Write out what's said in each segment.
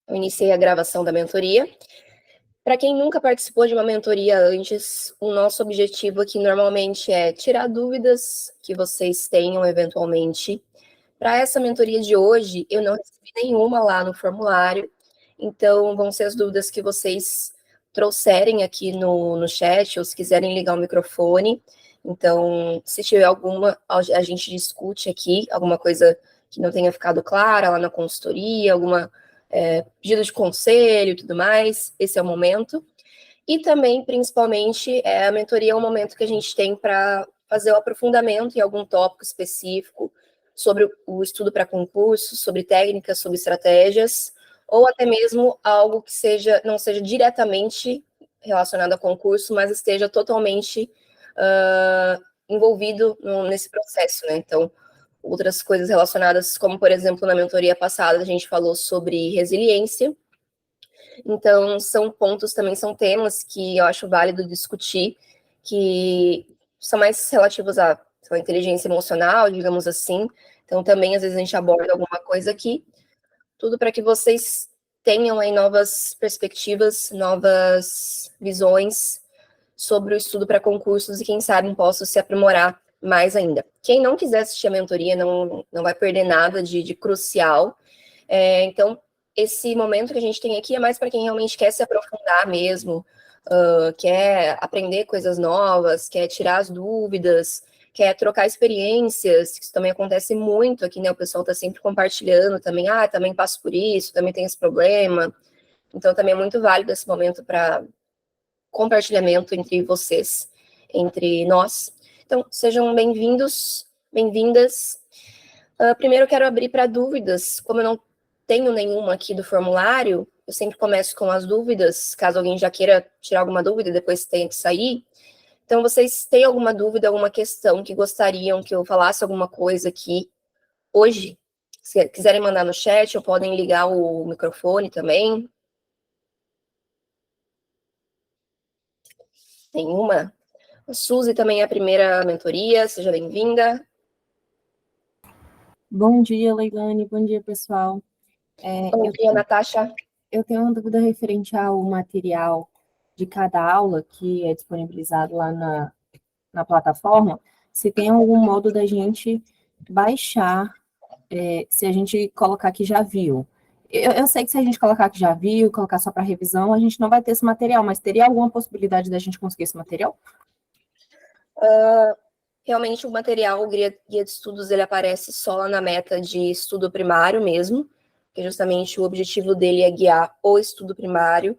Eu iniciei a gravação da mentoria. Para quem nunca participou de uma mentoria antes, o nosso objetivo aqui normalmente é tirar dúvidas que vocês tenham eventualmente. Para essa mentoria de hoje, eu não recebi nenhuma lá no formulário, então vão ser as dúvidas que vocês trouxerem aqui no chat, ou se quiserem ligar o microfone. Então, se tiver alguma, a gente discute aqui, alguma coisa que não tenha ficado clara lá na consultoria, alguma pedido de conselho e tudo mais, esse é o momento. E também, principalmente, a mentoria é um momento que a gente tem para fazer o aprofundamento em algum tópico específico sobre o estudo para concurso, sobre técnicas, sobre estratégias, ou até mesmo algo que não seja diretamente relacionado a concurso, mas esteja totalmente envolvido nesse processo, né? Então, outras coisas relacionadas, como, por exemplo, na mentoria passada, a gente falou sobre resiliência. Então, são pontos também, são temas que eu acho válido discutir, que são mais relativos à inteligência emocional, digamos assim. Então, também, às vezes, a gente aborda alguma coisa aqui, tudo para que vocês tenham aí novas perspectivas, novas visões sobre o estudo para concursos e, quem sabe, possam se aprimorar mais ainda. Quem não quiser assistir a mentoria não vai perder nada de crucial. Então, esse momento que a gente tem aqui é mais para quem realmente quer se aprofundar mesmo, quer aprender coisas novas, quer tirar as dúvidas, quer trocar experiências, isso também acontece muito aqui, né? O pessoal está sempre compartilhando também, também passo por isso, também tem esse problema. Então, também é muito válido esse momento para compartilhamento entre vocês, entre nós. Então, sejam bem-vindos, bem-vindas. Primeiro, eu quero abrir para dúvidas. Como eu não tenho nenhuma aqui do formulário, eu sempre começo com as dúvidas, caso alguém já queira tirar alguma dúvida e depois tenha que sair. Então, vocês têm alguma dúvida, alguma questão que gostariam que eu falasse alguma coisa aqui hoje? Se quiserem mandar no chat, ou podem ligar o microfone também. Nenhuma? A Suzy também é a primeira mentoria, seja bem-vinda. Bom dia, Leilane, bom dia, pessoal. Bom dia, Natasha. Eu tenho uma dúvida referente ao material de cada aula que é disponibilizado lá na plataforma, se tem algum modo da gente baixar, se a gente colocar que já viu. Eu sei que se a gente colocar que já viu, colocar só para revisão, a gente não vai ter esse material, mas teria alguma possibilidade da gente conseguir esse material? Realmente o material, o guia de estudos, ele aparece só lá na meta de estudo primário mesmo, que justamente o objetivo dele é guiar o estudo primário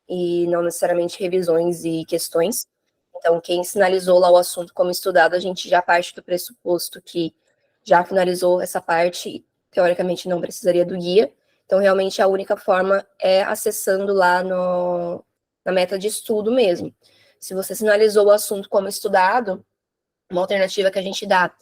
e não necessariamente revisões e questões. Então, quem finalizou lá o assunto como estudado, a gente já parte do pressuposto que já finalizou essa parte e, teoricamente, não precisaria do guia. Então, realmente, a única forma é acessando lá na meta de estudo mesmo. Se você finalizou o assunto como estudado, uma alternativa que a gente dá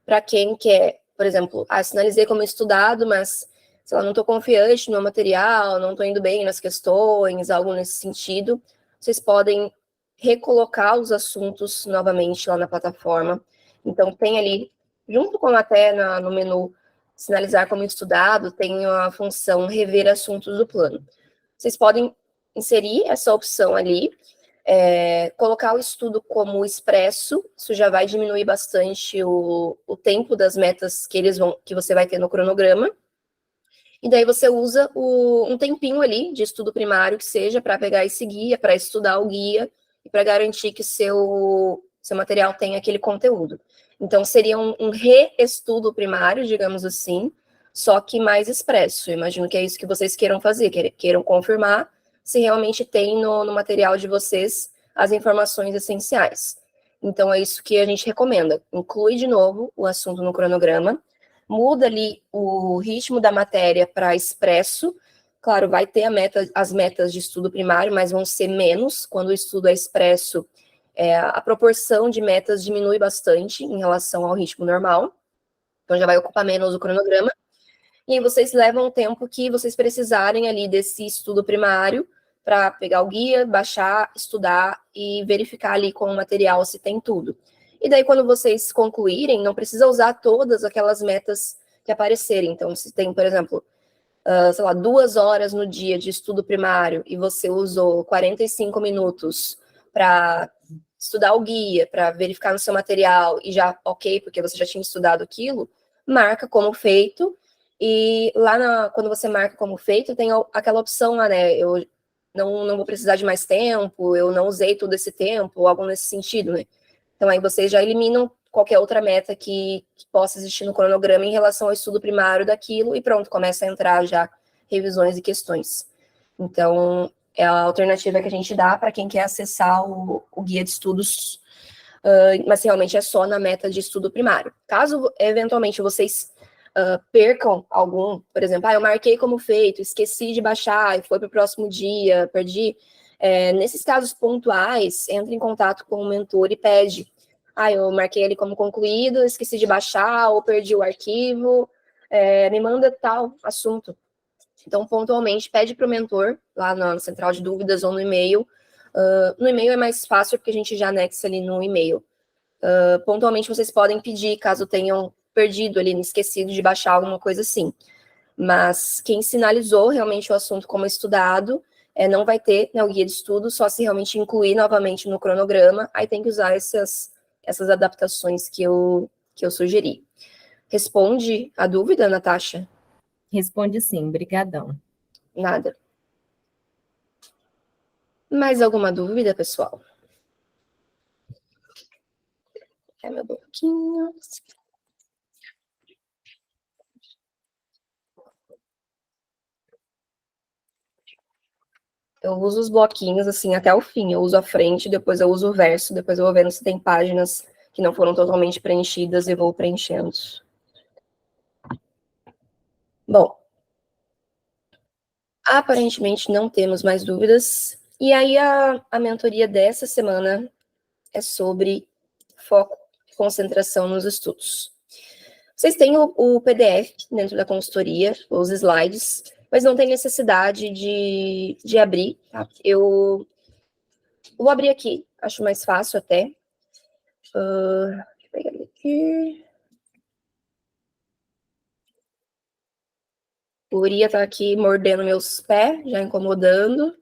para quem quer, por exemplo, sinalizei como estudado, mas, sei lá, não estou confiante no meu material, não estou indo bem nas questões, algo nesse sentido, vocês podem recolocar os assuntos novamente lá na plataforma. Então, tem ali, junto com até no menu sinalizar como estudado, tem a função rever assuntos do plano. Vocês podem inserir essa opção ali, colocar o estudo como expresso, isso já vai diminuir bastante o tempo das metas que você vai ter no cronograma. E daí você usa um tempinho ali de estudo primário que seja para pegar esse guia, para estudar o guia e para garantir que seu material tenha aquele conteúdo. Então, seria um reestudo primário, digamos assim, só que mais expresso. Eu imagino que é isso que vocês queiram fazer, queiram confirmar se realmente tem no material de vocês as informações essenciais. Então, é isso que a gente recomenda. Inclui de novo o assunto no cronograma, muda ali o ritmo da matéria para expresso. Claro, vai ter as metas de estudo primário, mas vão ser menos. Quando o estudo é expresso, a proporção de metas diminui bastante em relação ao ritmo normal. Então, já vai ocupar menos o cronograma. E aí vocês levam o tempo que vocês precisarem ali desse estudo primário para pegar o guia, baixar, estudar e verificar ali com o material se tem tudo. E daí, quando vocês concluírem, não precisa usar todas aquelas metas que aparecerem. Então, se tem, por exemplo, sei lá, 2 horas no dia de estudo primário e você usou 45 minutos para estudar o guia, para verificar no seu material e já, ok, porque você já tinha estudado aquilo, marca como feito. E lá quando você marca como feito, tem aquela opção lá, né? Eu não vou precisar de mais tempo, eu não usei todo esse tempo, ou algo nesse sentido, né? Então aí vocês já eliminam qualquer outra meta que possa existir no cronograma em relação ao estudo primário daquilo e pronto, começa a entrar já revisões e questões. Então, é a alternativa que a gente dá para quem quer acessar o guia de estudos, mas realmente é só na meta de estudo primário. Caso, eventualmente, vocês percam algum, por exemplo, eu marquei como feito, esqueci de baixar e foi para o próximo dia, perdi. Nesses casos pontuais, entre em contato com o mentor e pede. Eu marquei ele como concluído, esqueci de baixar ou perdi o arquivo, me manda tal assunto. Então, pontualmente, pede para o mentor, lá na central de dúvidas ou no e-mail. No e-mail é mais fácil, porque a gente já anexa ali no e-mail. Pontualmente, vocês podem pedir, caso tenham perdido ali, esquecido de baixar alguma coisa assim. Mas quem sinalizou realmente o assunto como estudado, não vai ter, né, o guia de estudo, só se realmente incluir novamente no cronograma, aí tem que usar essas adaptações que eu sugeri. Responde a dúvida, Natasha? Responde sim, brigadão. Nada. Mais alguma dúvida, pessoal? É meu bloquinho. Eu uso os bloquinhos, assim, até o fim. Eu uso a frente, depois eu uso o verso, depois eu vou vendo se tem páginas que não foram totalmente preenchidas e vou preenchendo. Bom, aparentemente não temos mais dúvidas. E aí a mentoria dessa semana é sobre foco e concentração nos estudos. Vocês têm o PDF dentro da consultoria, os slides, mas não tem necessidade de abrir, tá? Eu vou abrir aqui, acho mais fácil até. Deixa eu pegar ele aqui. O Uria tá aqui mordendo meus pés, já incomodando.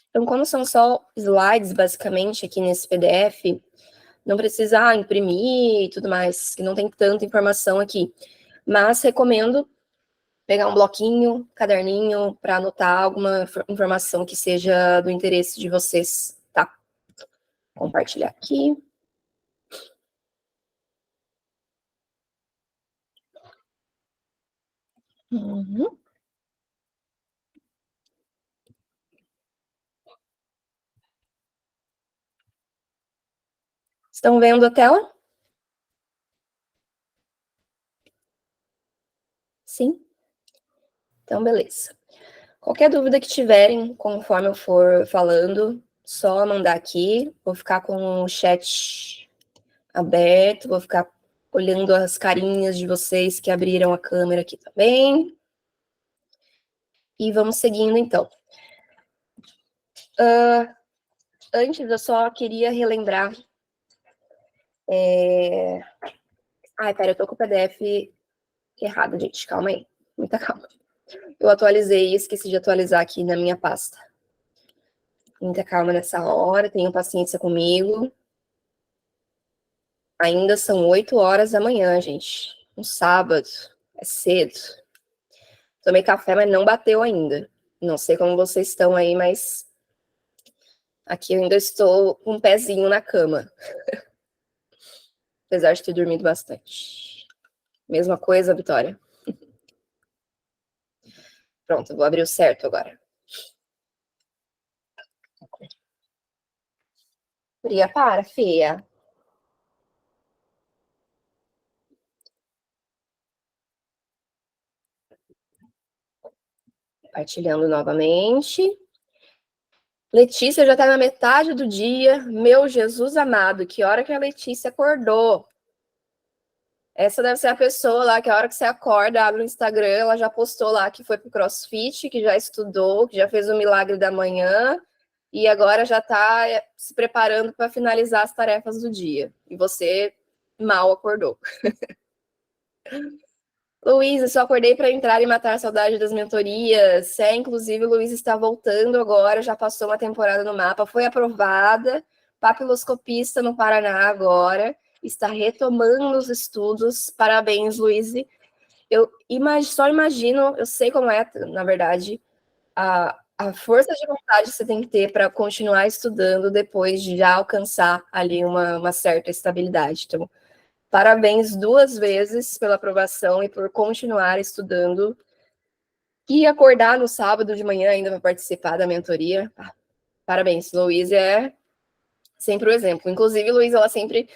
Então, como são só slides, basicamente, aqui nesse PDF, não precisa imprimir e tudo mais, que não tem tanta informação aqui. Mas recomendo pegar um bloquinho, caderninho, para anotar alguma informação que seja do interesse de vocês, tá? Compartilhar aqui. Uhum. Estão vendo a tela? Sim? Então, beleza. Qualquer dúvida que tiverem, conforme eu for falando, só mandar aqui. Vou ficar com o chat aberto, vou ficar olhando as carinhas de vocês que abriram a câmera aqui também. E vamos seguindo, então. Antes, eu só queria relembrar. Ai, pera, eu tô com o PDF errado, gente. Calma aí. Muita calma. Eu atualizei e esqueci de atualizar aqui na minha pasta. Muita calma nessa hora, tenham paciência comigo. Ainda são 8 horas da manhã, gente. Um sábado. É cedo. Tomei café, mas não bateu ainda. Não sei como vocês estão aí, mas aqui eu ainda estou com um pezinho na cama. Apesar de ter dormido bastante. Mesma coisa, Vitória? Pronto, vou abrir o certo agora. Fria, para, feia. Compartilhando novamente. Letícia já tá na metade do dia. Meu Jesus amado, que hora que a Letícia acordou? Essa deve ser a pessoa lá que a hora que você acorda, abre o Instagram, ela já postou lá que foi pro CrossFit, que já estudou, que já fez o milagre da manhã e agora já está se preparando para finalizar as tarefas do dia. E você mal acordou. Luiz, eu só acordei para entrar e matar a saudade das mentorias. Inclusive, o Luiz está voltando agora, já passou uma temporada no mapa, foi aprovada, papiloscopista no Paraná agora, está retomando os estudos. Parabéns, Luiz. Eu só imagino, eu sei como é, na verdade, a força de vontade que você tem que ter para continuar estudando depois de já alcançar ali uma certa estabilidade. Então, parabéns 2 vezes pela aprovação e por continuar estudando. E acordar no sábado de manhã ainda para participar da mentoria. Parabéns, Luiz é sempre o exemplo. Inclusive, Luiz, ela sempre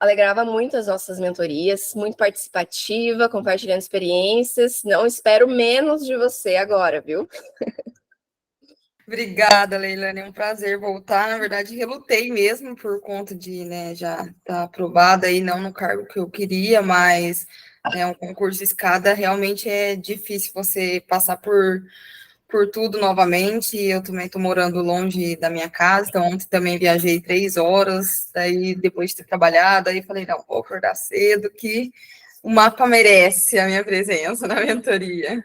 alegrava muito as nossas mentorias, muito participativa, compartilhando experiências. Não espero menos de você agora, viu? Obrigada, Leilane, é um prazer voltar. Na verdade, relutei mesmo por conta de, né, já estar tá aprovada e não no cargo que eu queria, mas um concurso de escada realmente é difícil você passar por tudo novamente. Eu também estou morando longe da minha casa, então ontem também viajei 3 horas, daí depois de ter trabalhado, aí falei, não, vou acordar cedo, que o mapa merece a minha presença na mentoria.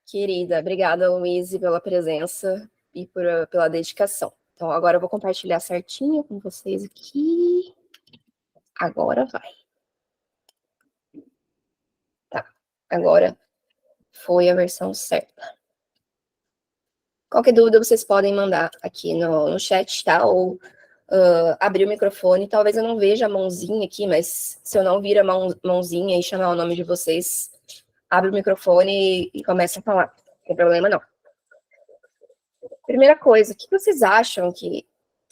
Querida, obrigada, Luiz, pela presença e pela dedicação. Então, agora eu vou compartilhar certinho com vocês aqui. Agora vai. Tá, agora foi a versão certa. Qualquer dúvida, vocês podem mandar aqui no chat, tá? Ou abrir o microfone. Talvez eu não veja a mãozinha aqui, mas se eu não vir a mãozinha e chamar o nome de vocês, abre o microfone e começa a falar. Não tem problema, não. Primeira coisa, o que vocês acham que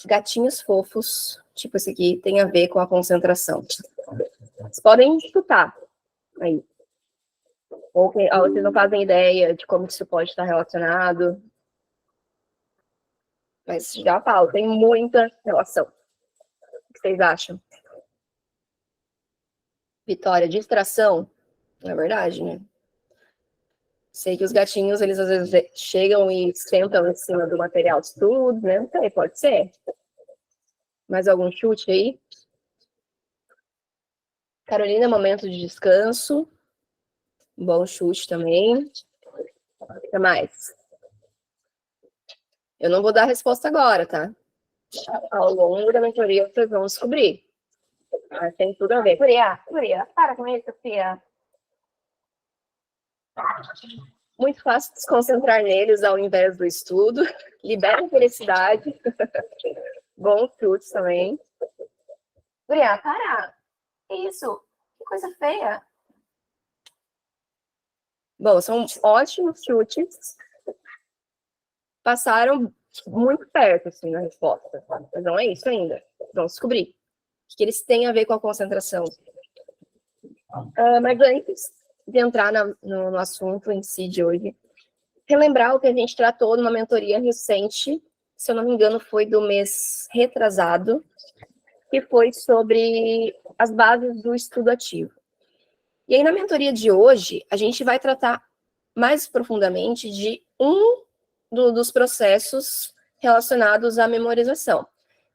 gatinhos fofos, tipo esse aqui, tem a ver com a concentração? Vocês podem escutar aí. Ou vocês não fazem ideia de como isso pode estar relacionado. Mas já falo, tem muita relação. O que vocês acham? Vitória, distração? Não é verdade, né? Sei que os gatinhos, eles às vezes chegam e sentam em cima do material de estudo, né? Não sei, pode ser. Mais algum chute aí? Carolina, momento de descanso. Bom chute também. O que mais? Eu não vou dar a resposta agora, tá? Ao longo da mentoria, vocês vão descobrir. Mas tem tudo a ver. Guria, para com isso, Fia. Muito fácil se concentrar neles ao invés do estudo. Libera a felicidade. Bons chutes também. Guria, para. Que isso? Que coisa feia. Bom, são ótimos chutes. Passaram muito perto, assim, na resposta. Mas não é isso ainda. Vamos descobrir. O que eles têm a ver com a concentração. Mas antes de entrar no assunto em si de hoje, relembrar o que a gente tratou numa mentoria recente, se eu não me engano, foi do mês retrasado, que foi sobre as bases do estudo ativo. E aí, na mentoria de hoje, a gente vai tratar mais profundamente de dos processos relacionados à memorização.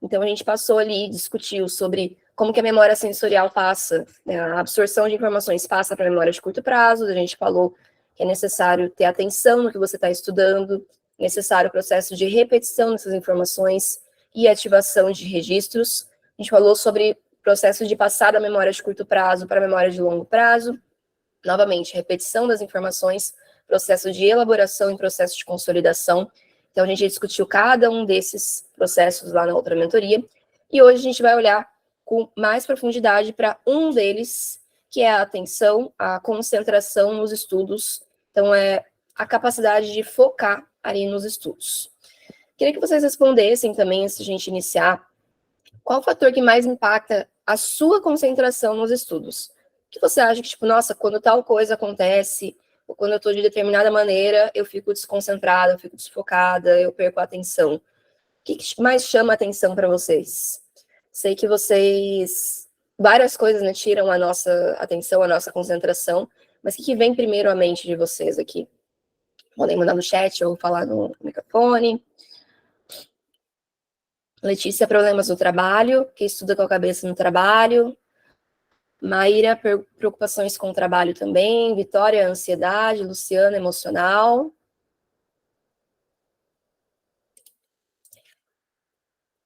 Então, a gente passou ali, discutiu sobre como que a memória sensorial passa, né, a absorção de informações passa para a memória de curto prazo, a gente falou que é necessário ter atenção no que você está estudando, necessário o processo de repetição dessas informações e ativação de registros. A gente falou sobre o processo de passar da memória de curto prazo para a memória de longo prazo, novamente, repetição das informações, processo de elaboração e processo de consolidação. Então, a gente discutiu cada um desses processos lá na outra mentoria, e hoje a gente vai olhar com mais profundidade para um deles, que é a atenção, a concentração nos estudos. Então, é a capacidade de focar ali nos estudos. Queria que vocês respondessem também, antes de a gente iniciar, qual o fator que mais impacta a sua concentração nos estudos? O que você acha que, tipo, nossa, quando tal coisa acontece, ou quando eu estou de determinada maneira, eu fico desconcentrada, eu fico desfocada, eu perco a atenção? O que mais chama a atenção para vocês? Sei que vocês, várias coisas, né, tiram a nossa atenção, a nossa concentração, mas o que vem primeiro à mente de vocês aqui? Podem mandar no chat ou falar no microfone. Letícia, problemas no trabalho, que estuda com a cabeça no trabalho. Maíra, preocupações com o trabalho também. Vitória, ansiedade. Luciana, emocional.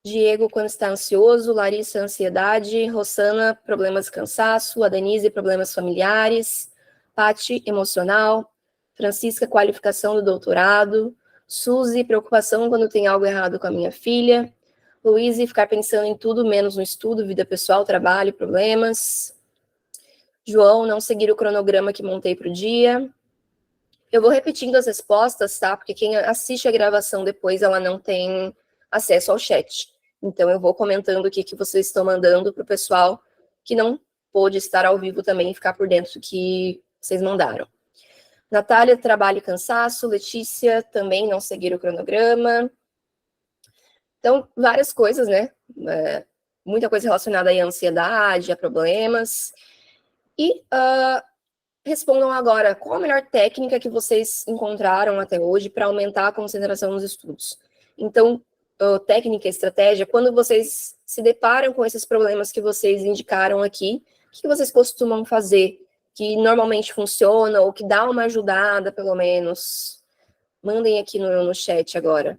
Diego, quando está ansioso. Larissa, ansiedade. Rossana, problemas de cansaço. A Denise, problemas familiares. Pati, emocional. Francisca, qualificação do doutorado. Suzy, preocupação quando tem algo errado com a minha filha. Luíse, ficar pensando em tudo menos no estudo, vida pessoal, trabalho, problemas. João, não seguir o cronograma que montei para o dia. Eu vou repetindo as respostas, tá? Porque quem assiste a gravação depois, ela não tem acesso ao chat. Então, eu vou comentando o que vocês estão mandando para o pessoal que não pôde estar ao vivo também e ficar por dentro do que vocês mandaram. Natália, trabalho e cansaço. Letícia, também não seguir o cronograma. Então, várias coisas, né? Muita coisa relacionada à ansiedade, a problemas. E respondam agora, qual a melhor técnica que vocês encontraram até hoje para aumentar a concentração nos estudos? Então, técnica, estratégia, quando vocês se deparam com esses problemas que vocês indicaram aqui, o que vocês costumam fazer que normalmente funciona ou que dá uma ajudada, pelo menos? Mandem aqui no chat agora.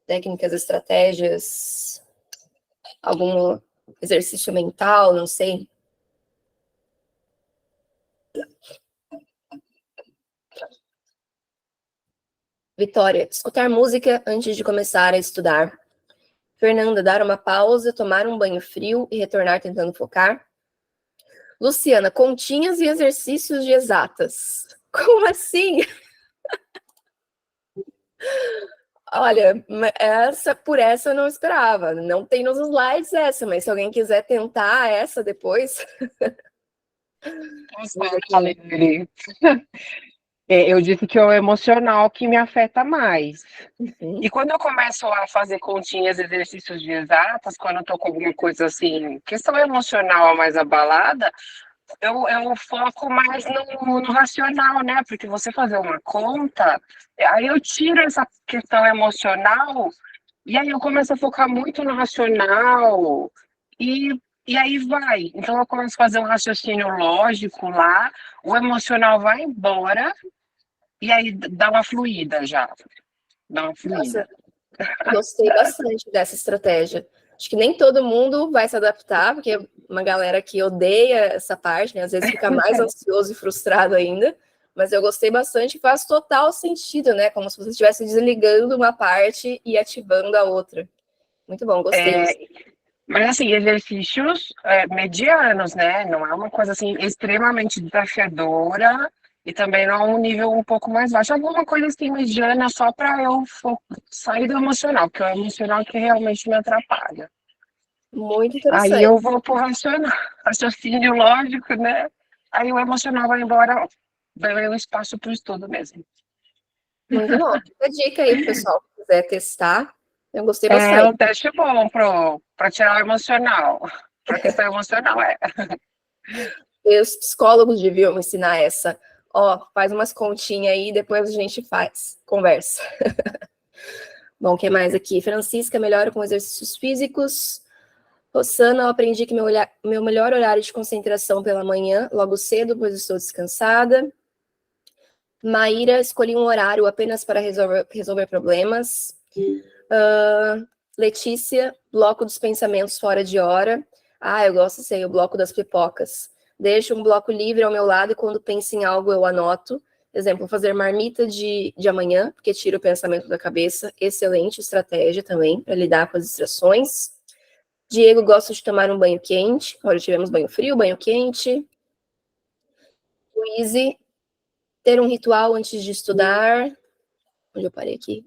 Técnicas, estratégias, algum exercício mental, não sei. Vitória, escutar música antes de começar a estudar. Fernanda, dar uma pausa, tomar um banho frio e retornar tentando focar. Luciana, continhas e exercícios de exatas. Como assim? Olha, por essa eu não esperava. Não tem nos slides essa, mas se alguém quiser tentar essa depois. Alegre. Eu disse que é o emocional que me afeta mais. Uhum. E quando eu começo a fazer continhas, exercícios de exatas, quando eu tô com alguma coisa assim, questão emocional mais abalada, eu foco mais no racional, né? Porque você fazer uma conta, aí eu tiro essa questão emocional e aí eu começo a focar muito no racional e aí vai. Então eu começo a fazer um raciocínio lógico lá, o emocional vai embora e aí dá uma fluida já. Dá uma fluida. Nossa, gostei bastante dessa estratégia. Acho que nem todo mundo vai se adaptar, porque uma galera que odeia essa parte, né? Às vezes fica mais ansioso e frustrado ainda. Mas eu gostei bastante e faz total sentido, né? Como se você estivesse desligando uma parte e ativando a outra. Muito bom, gostei. Mas assim, exercícios medianos, né? Não é uma coisa assim extremamente desafiadora e também não é um nível um pouco mais baixo. Alguma coisa assim mediana só para eu sair do emocional, porque é o emocional que realmente me atrapalha. Muito interessante. Aí eu vou pro raciocínio lógico, né? Aí o emocional vai embora, vai o espaço para o estudo mesmo. Muito bom. Fica a dica aí pro pessoal que quiser testar. Eu gostei É bastante. um teste bom para tirar o emocional. Para questão emocional, E os psicólogos deviam ensinar essa. Ó, faz umas continhas aí, depois a gente conversa. Bom, o que mais aqui? Francisca, melhora com exercícios físicos. Rossana, eu aprendi que meu melhor horário de concentração pela manhã, logo cedo, pois estou descansada. Maíra, escolhi um horário apenas para resolver problemas. Letícia, bloco dos pensamentos fora de hora. Eu gosto de ser o bloco das pipocas. Deixo um bloco livre ao meu lado e quando penso em algo eu anoto. Exemplo, fazer marmita de amanhã, porque tira o pensamento da cabeça. Excelente estratégia também para lidar com as distrações. Diego gosta de tomar um banho quente. Agora tivemos banho frio, banho quente. Luíse, ter um ritual antes de estudar. Onde eu parei aqui?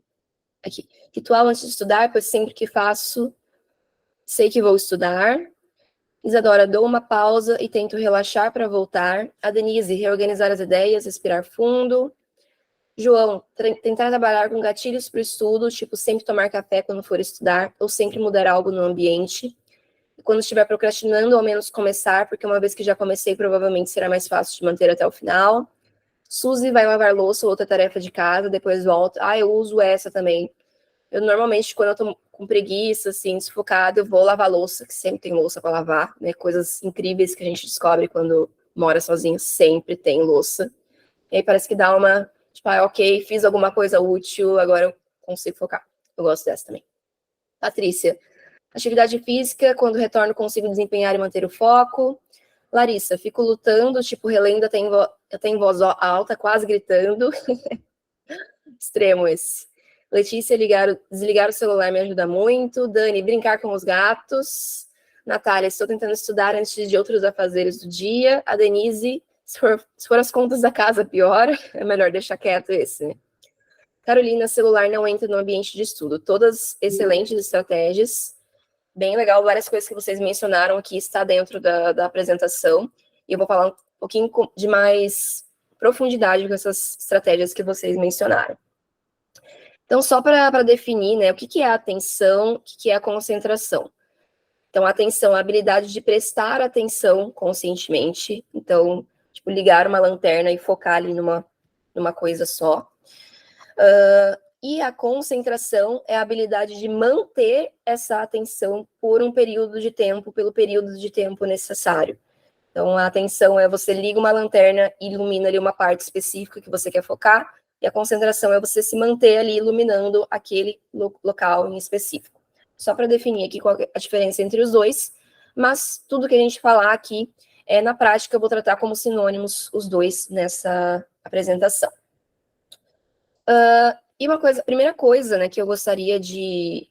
Aqui. Ritual antes de estudar, pois sempre que faço, sei que vou estudar. Isadora, dou uma pausa e tento relaxar para voltar. A Denise, reorganizar as ideias, respirar fundo. João, tentar trabalhar com gatilhos para o estudo, tipo sempre tomar café quando for estudar, ou sempre mudar algo no ambiente. E quando estiver procrastinando, ao menos começar, porque uma vez que já comecei, provavelmente será mais fácil de manter até o final. Suzy vai lavar louça, outra tarefa de casa, depois volta. Eu uso essa também. Eu normalmente, quando eu tô com preguiça, assim, desfocada, eu vou lavar louça, que sempre tem louça para lavar, né? Coisas incríveis que a gente descobre quando mora sozinho, sempre tem louça. E aí parece que dá uma, tipo, ok, fiz alguma coisa útil, agora eu consigo focar. Eu gosto dessa também. Patrícia, atividade física, quando retorno consigo desempenhar e manter o foco. Larissa, fico lutando, tipo, relendo até em voz alta, quase gritando. Extremo esse. Letícia, desligar o celular me ajuda muito. Dani, brincar com os gatos. Natália, estou tentando estudar antes de outros afazeres do dia. A Denise, se for as contas da casa, piora. É melhor deixar quieto esse, né? Carolina, celular não entra no ambiente de estudo. Todas excelentes estratégias. Bem legal, várias coisas que vocês mencionaram aqui está dentro da apresentação. E eu vou falar um pouquinho de mais profundidade com essas estratégias que vocês mencionaram. Então, só para definir, né, o que é a atenção, o que é a concentração. Então, a atenção é a habilidade de prestar atenção conscientemente. Então, tipo, ligar uma lanterna e focar ali numa coisa só. E a concentração é a habilidade de manter essa atenção por um período de tempo, pelo período de tempo necessário. Então, a atenção é você liga uma lanterna e ilumina ali uma parte específica que você quer focar, e a concentração é você se manter ali iluminando aquele local em específico. Só para definir aqui qual é a diferença entre os dois, mas tudo que a gente falar aqui, na prática, eu vou tratar como sinônimos os dois nessa apresentação. E a primeira coisa, né, que eu gostaria de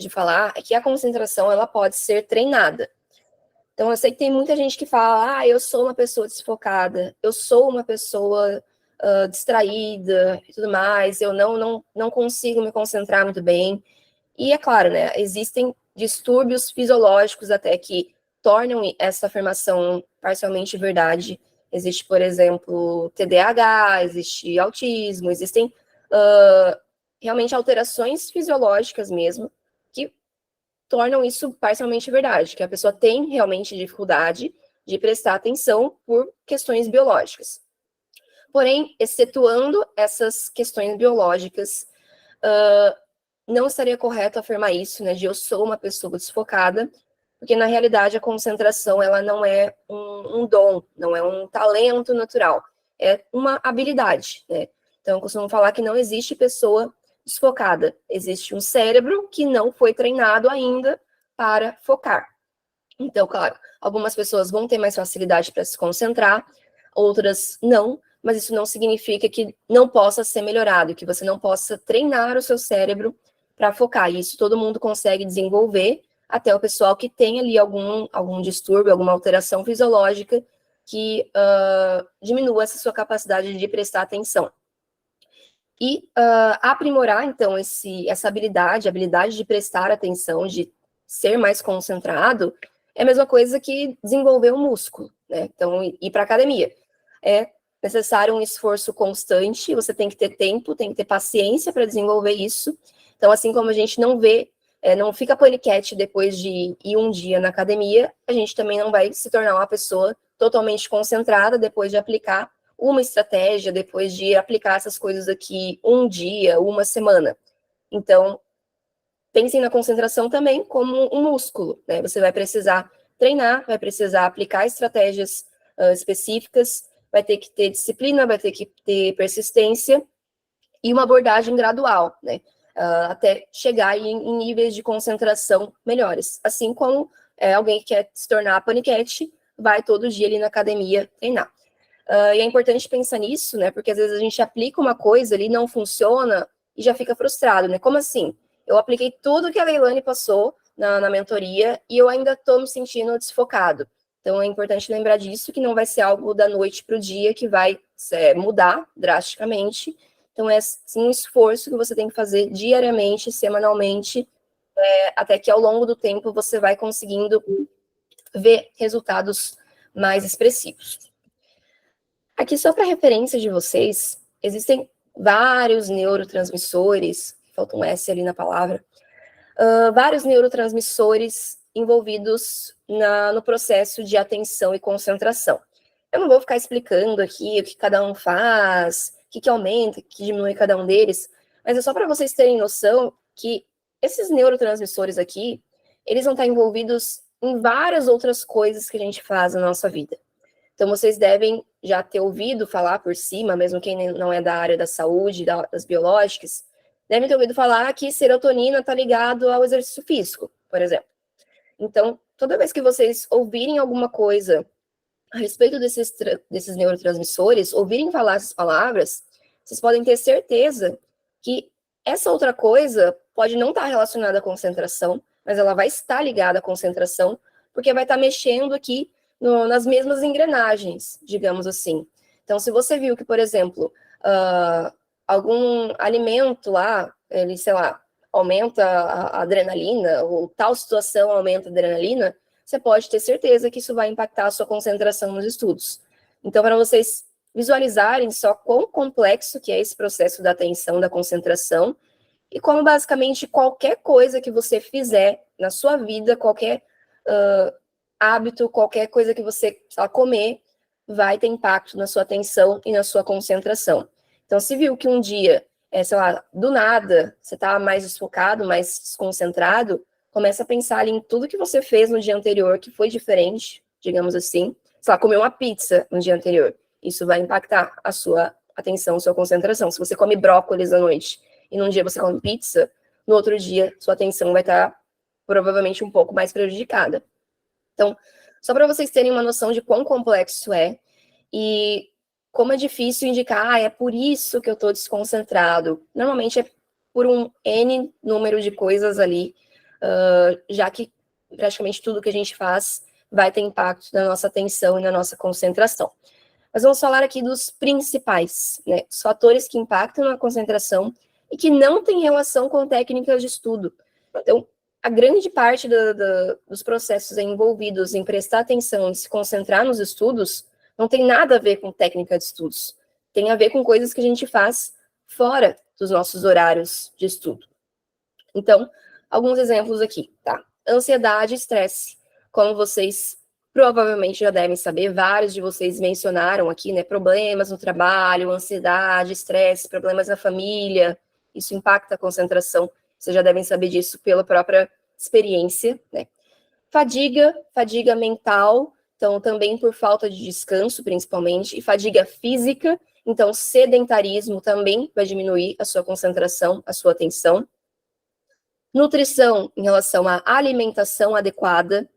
falar é que a concentração, ela pode ser treinada. Então, eu sei que tem muita gente que fala, eu sou uma pessoa desfocada, eu sou uma pessoa distraída e tudo mais, eu não consigo me concentrar muito bem. E é claro, né, existem distúrbios fisiológicos até que tornam essa afirmação parcialmente verdade. Existe, por exemplo, TDAH, existe autismo, existem realmente alterações fisiológicas mesmo, que tornam isso parcialmente verdade, que a pessoa tem realmente dificuldade de prestar atenção por questões biológicas. Porém, excetuando essas questões biológicas, não estaria correto afirmar isso, né, de eu sou uma pessoa desfocada, porque na realidade a concentração, ela não é um dom, não é um talento natural, é uma habilidade, né? Então, eu costumo falar que não existe pessoa desfocada, existe um cérebro que não foi treinado ainda para focar. Então, claro, algumas pessoas vão ter mais facilidade para se concentrar, outras não, mas isso não significa que não possa ser melhorado, que você não possa treinar o seu cérebro para focar. Isso todo mundo consegue desenvolver, até o pessoal que tem ali algum distúrbio, alguma alteração fisiológica que diminua essa sua capacidade de prestar atenção. E aprimorar, então, essa habilidade, a habilidade de prestar atenção, de ser mais concentrado, é a mesma coisa que desenvolver um músculo, né? Então, ir para a academia. É necessário um esforço constante, você tem que ter tempo, tem que ter paciência para desenvolver isso. Então, assim como a gente não fica paniquete depois de ir um dia na academia, a gente também não vai se tornar uma pessoa totalmente concentrada depois de aplicar uma estratégia, depois de aplicar essas coisas aqui um dia, uma semana. Então, pensem na concentração também como um músculo, né? Você vai precisar treinar, vai precisar aplicar estratégias específicas, vai ter que ter disciplina, vai ter que ter persistência e uma abordagem gradual, né? Até chegar em níveis de concentração melhores. Assim como alguém que quer se tornar paniquete, vai todo dia ali na academia treinar. E é importante pensar nisso, né? Porque às vezes a gente aplica uma coisa ali, não funciona e já fica frustrado, né? Como assim? Eu apliquei tudo que a Leilane passou na mentoria e eu ainda estou me sentindo desfocado. Então é importante lembrar disso, que não vai ser algo da noite para o dia que vai mudar drasticamente. Então é sim um esforço que você tem que fazer diariamente, semanalmente, até que ao longo do tempo você vai conseguindo ver resultados mais expressivos. Aqui, só para referência de vocês, existem vários neurotransmissores, falta um S ali na palavra, vários neurotransmissores envolvidos no processo de atenção e concentração. Eu não vou ficar explicando aqui o que cada um faz, o que aumenta, o que diminui cada um deles, mas é só para vocês terem noção que esses neurotransmissores aqui, eles vão estar envolvidos em várias outras coisas que a gente faz na nossa vida. Então, vocês devem já ter ouvido falar por cima, mesmo quem não é da área da saúde, das biológicas, devem ter ouvido falar que serotonina está ligado ao exercício físico, por exemplo. Então, toda vez que vocês ouvirem alguma coisa a respeito desses neurotransmissores, ouvirem falar essas palavras, vocês podem ter certeza que essa outra coisa pode não estar relacionada à concentração, mas ela vai estar ligada à concentração, porque vai estar mexendo aqui nas mesmas engrenagens, digamos assim. Então, se você viu que, por exemplo, algum alimento lá, ele, sei lá, aumenta a adrenalina, ou tal situação aumenta a adrenalina, você pode ter certeza que isso vai impactar a sua concentração nos estudos. Então, para vocês visualizarem só quão complexo que é esse processo da atenção, da concentração, e como basicamente qualquer coisa que você fizer na sua vida, qualquer hábito, qualquer coisa que você comer, vai ter impacto na sua atenção e na sua concentração. Então, se viu que um dia, sei lá, do nada, você está mais desfocado, mais desconcentrado, começa a pensar ali em tudo que você fez no dia anterior, que foi diferente, digamos assim. Sei lá, comeu uma pizza no dia anterior. Isso vai impactar a sua atenção, a sua concentração. Se você come brócolis à noite e num dia você come pizza, no outro dia sua atenção vai estar provavelmente um pouco mais prejudicada. Então, só para vocês terem uma noção de quão complexo é e como é difícil indicar, é por isso que eu estou desconcentrado. Normalmente é por um N número de coisas ali, já que praticamente tudo que a gente faz vai ter impacto na nossa atenção e na nossa concentração. Mas vamos falar aqui dos principais, né? Os fatores que impactam na concentração e que não têm relação com técnicas de estudo. Então, a grande parte dos processos envolvidos em prestar atenção e se concentrar nos estudos não tem nada a ver com técnica de estudos. Tem a ver com coisas que a gente faz fora dos nossos horários de estudo. Então, alguns exemplos aqui, tá? Ansiedade e estresse. Como vocês provavelmente já devem saber, vários de vocês mencionaram aqui, né? Problemas no trabalho, ansiedade, estresse, problemas na família. Isso impacta a concentração. Vocês já devem saber disso pela própria experiência, né? Fadiga mental, então também por falta de descanso, principalmente, e fadiga física, então sedentarismo também vai diminuir a sua concentração, a sua atenção. Nutrição em relação à alimentação adequada.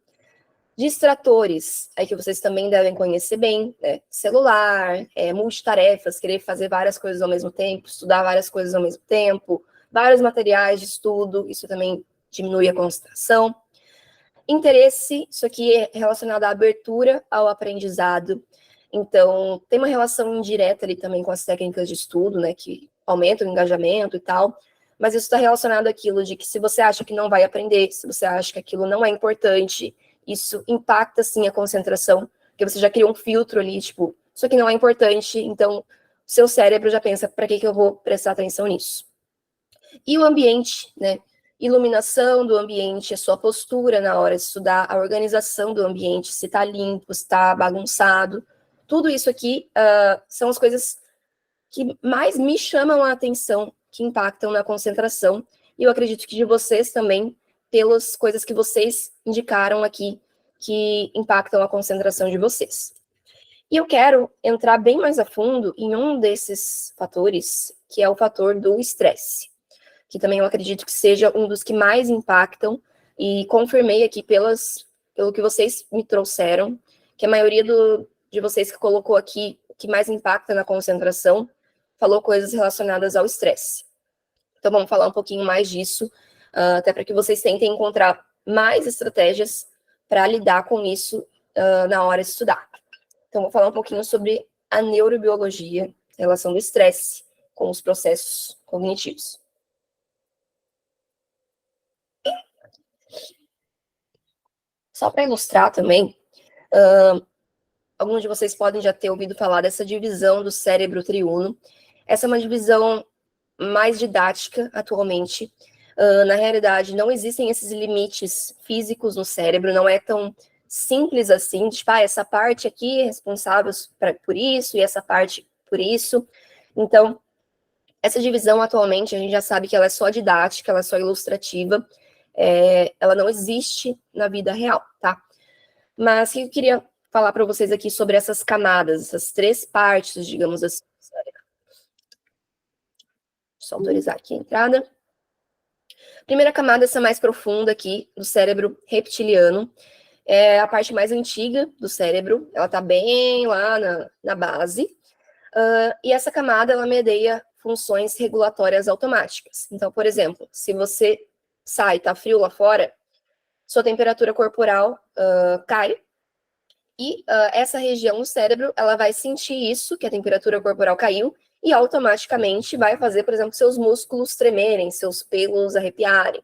Distratores, aí que vocês também devem conhecer bem, né? Celular, multitarefas, querer fazer várias coisas ao mesmo tempo, estudar várias coisas ao mesmo tempo, vários materiais de estudo, isso também diminui a concentração. Interesse, isso aqui é relacionado à abertura ao aprendizado. Então, tem uma relação indireta ali também com as técnicas de estudo, né, que aumentam o engajamento e tal, mas isso está relacionado àquilo de que se você acha que não vai aprender, se você acha que aquilo não é importante, isso impacta, sim, a concentração, porque você já criou um filtro ali, tipo, isso aqui não é importante, então seu cérebro já pensa, para que eu vou prestar atenção nisso? E o ambiente, né? Iluminação do ambiente, a sua postura na hora de estudar, a organização do ambiente, se está limpo, se está bagunçado. Tudo isso aqui são as coisas que mais me chamam a atenção, que impactam na concentração. E eu acredito que de vocês também, pelas coisas que vocês indicaram aqui, que impactam a concentração de vocês. E eu quero entrar bem mais a fundo em um desses fatores, que é o fator do estresse, que também eu acredito que seja um dos que mais impactam, e confirmei aqui pelo que vocês me trouxeram, que a maioria de vocês que colocou aqui, o que mais impacta na concentração, falou coisas relacionadas ao estresse. Então vamos falar um pouquinho mais disso, até para que vocês tentem encontrar mais estratégias para lidar com isso na hora de estudar. Então vou falar um pouquinho sobre a neurobiologia, a relação do estresse com os processos cognitivos. Só para ilustrar também, alguns de vocês podem já ter ouvido falar dessa divisão do cérebro triuno. Essa é uma divisão mais didática atualmente. Na realidade, não existem esses limites físicos no cérebro, não é tão simples assim, tipo, essa parte aqui é responsável por isso, e essa parte por isso. Então, essa divisão, atualmente, a gente já sabe que ela é só didática, ela é só ilustrativa, ela não existe na vida real, tá? Mas o que eu queria falar para vocês aqui sobre essas camadas, essas 3 partes, digamos assim. Só autorizar aqui a entrada. Primeira camada, essa mais profunda aqui, do cérebro reptiliano, é a parte mais antiga do cérebro, ela está bem lá na base, e essa camada, ela medeia funções regulatórias automáticas. Então, por exemplo, se você sai, tá frio lá fora, sua temperatura corporal cai, e essa região do cérebro, ela vai sentir isso, que a temperatura corporal caiu, e automaticamente vai fazer, por exemplo, seus músculos tremerem, seus pelos arrepiarem.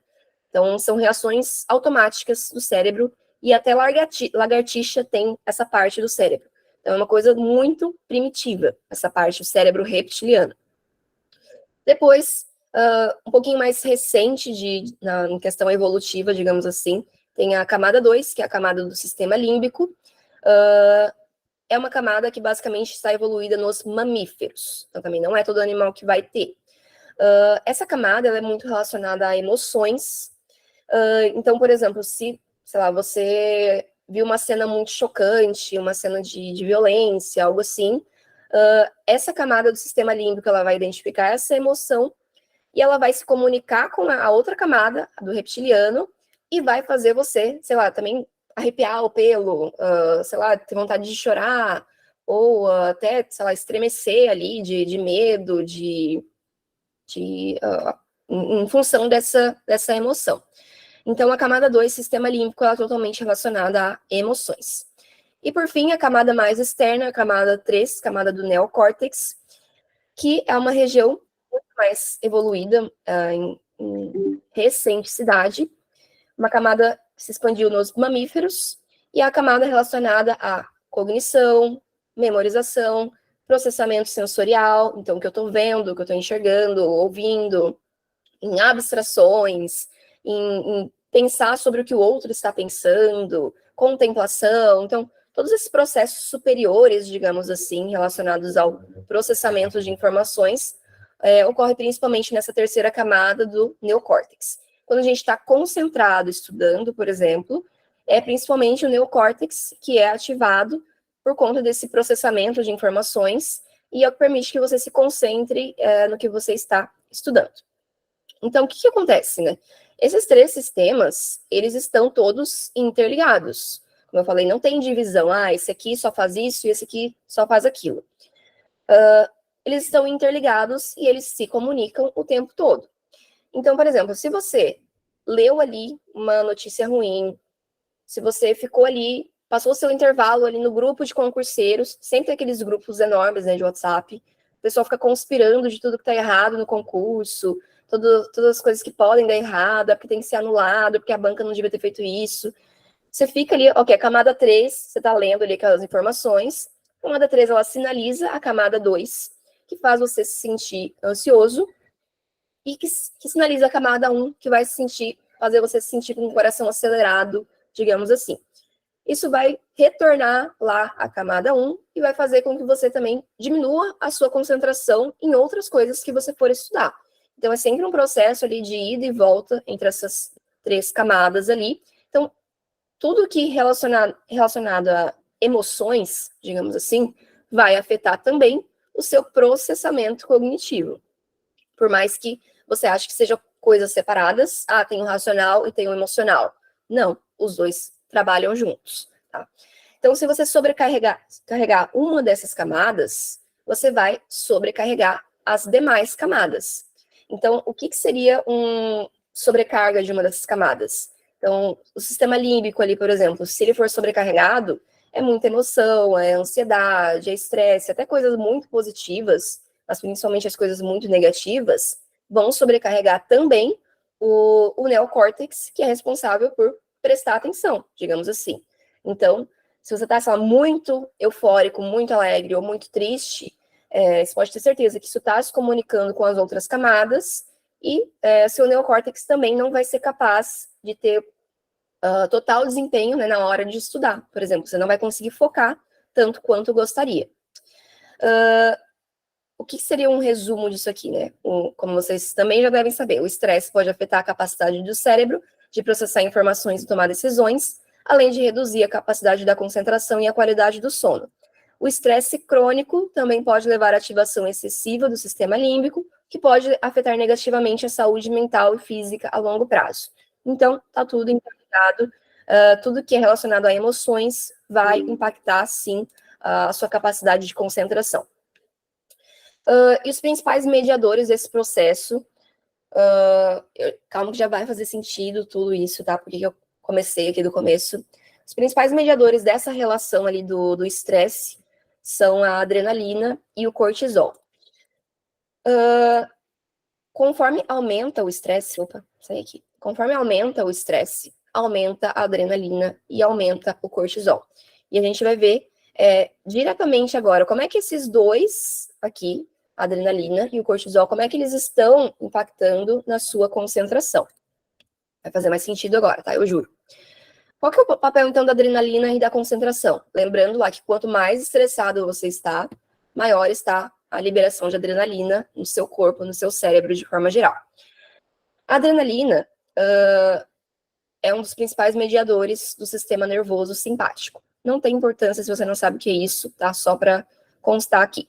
Então, são reações automáticas do cérebro, e até lagartixa tem essa parte do cérebro. Então, é uma coisa muito primitiva, essa parte do cérebro reptiliano. Depois, um pouquinho mais recente em questão evolutiva, digamos assim, tem a camada 2, que é a camada do sistema límbico. É uma camada que basicamente está evoluída nos mamíferos. Então, também não é todo animal que vai ter. Essa camada, ela é muito relacionada a emoções. Então, por exemplo, se, sei lá, você viu uma cena muito chocante, uma cena de violência, algo assim, essa camada do sistema límbico, ela vai identificar essa emoção e ela vai se comunicar com a outra camada, a do reptiliano, e vai fazer você, sei lá, também arrepiar o pelo, sei lá, ter vontade de chorar, ou até, sei lá, estremecer ali de medo, em função dessa emoção. Então, a camada 2, sistema límbico, ela é totalmente relacionada a emoções. E, por fim, a camada mais externa, a camada 3, camada do neocórtex, que é uma região muito mais evoluída em recenticidade, uma camada que se expandiu nos mamíferos, e a camada relacionada à cognição, memorização, processamento sensorial, então, o que eu estou vendo, o que eu estou enxergando, ouvindo, em abstrações, em pensar sobre o que o outro está pensando, contemplação. Então, todos esses processos superiores, digamos assim, relacionados ao processamento de informações, ocorre principalmente nessa terceira camada do neocórtex. Quando a gente está concentrado estudando, por exemplo, é principalmente o neocórtex que é ativado por conta desse processamento de informações e é o que permite que você se concentre no que você está estudando. Então, o que acontece, né? Esses 3 sistemas, eles estão todos interligados. Como eu falei, não tem divisão. Esse aqui só faz isso e esse aqui só faz aquilo. Eles estão interligados e eles se comunicam o tempo todo. Então, por exemplo, se você leu ali uma notícia ruim, se você ficou ali, passou o seu intervalo ali no grupo de concurseiros, sempre aqueles grupos enormes, né, de WhatsApp, o pessoal fica conspirando de tudo que está errado no concurso, todas as coisas que podem dar errado, porque tem que ser anulado, porque a banca não devia ter feito isso. Você fica ali, ok, a camada 3, você está lendo ali aquelas informações, a camada 3, ela sinaliza a camada 2, que faz você se sentir ansioso, e que sinaliza a camada 1, que vai fazer você se sentir com o coração acelerado, digamos assim. Isso vai retornar lá a camada 1 e vai fazer com que você também diminua a sua concentração em outras coisas que você for estudar. Então, é sempre um processo ali de ida e volta entre essas 3 camadas ali. Então, tudo que relacionado a emoções, digamos assim, vai afetar também o seu processamento cognitivo. Por mais que você ache que sejam coisas separadas, tem o racional e tem o emocional. Não, os dois trabalham juntos, tá? Então, se você carregar uma dessas camadas, você vai sobrecarregar as demais camadas. Então, o que seria sobrecarga de uma dessas camadas? Então, o sistema límbico ali, por exemplo, se ele for sobrecarregado, é muita emoção, é ansiedade, é estresse, até coisas muito positivas, mas principalmente as coisas muito negativas, vão sobrecarregar também o neocórtex, que é responsável por prestar atenção, digamos assim. Então, se você está, muito eufórico, muito alegre ou muito triste, você pode ter certeza que isso está se comunicando com as outras camadas e seu neocórtex também não vai ser capaz de ter total desempenho, né, na hora de estudar. Por exemplo, você não vai conseguir focar tanto quanto gostaria. O que seria um resumo disso aqui, né? Como vocês também já devem saber, o estresse pode afetar a capacidade do cérebro de processar informações e tomar decisões, além de reduzir a capacidade da concentração e a qualidade do sono. O estresse crônico também pode levar à ativação excessiva do sistema límbico, que pode afetar negativamente a saúde mental e física a longo prazo. Então, está tudo impactado, tudo que é relacionado a emoções vai impactar, sim, a sua capacidade de concentração. E os principais mediadores desse processo, calma que já vai fazer sentido tudo isso, tá? Porque eu comecei aqui do começo. Os principais mediadores dessa relação ali do estresse são a adrenalina e o cortisol. Conforme aumenta o estresse, conforme aumenta o estresse, aumenta a adrenalina e aumenta o cortisol. E a gente vai ver diretamente agora como é que esses dois aqui, a adrenalina e o cortisol, como é que eles estão impactando na sua concentração. Vai fazer mais sentido agora, tá? Eu juro. Qual que é o papel, então, da adrenalina e da concentração? Lembrando lá que quanto mais estressado você está, maior está a liberação de adrenalina no seu corpo, no seu cérebro, de forma geral. A adrenalina é um dos principais mediadores do sistema nervoso simpático. Não tem importância se você não sabe o que é isso, tá? Só para constar aqui.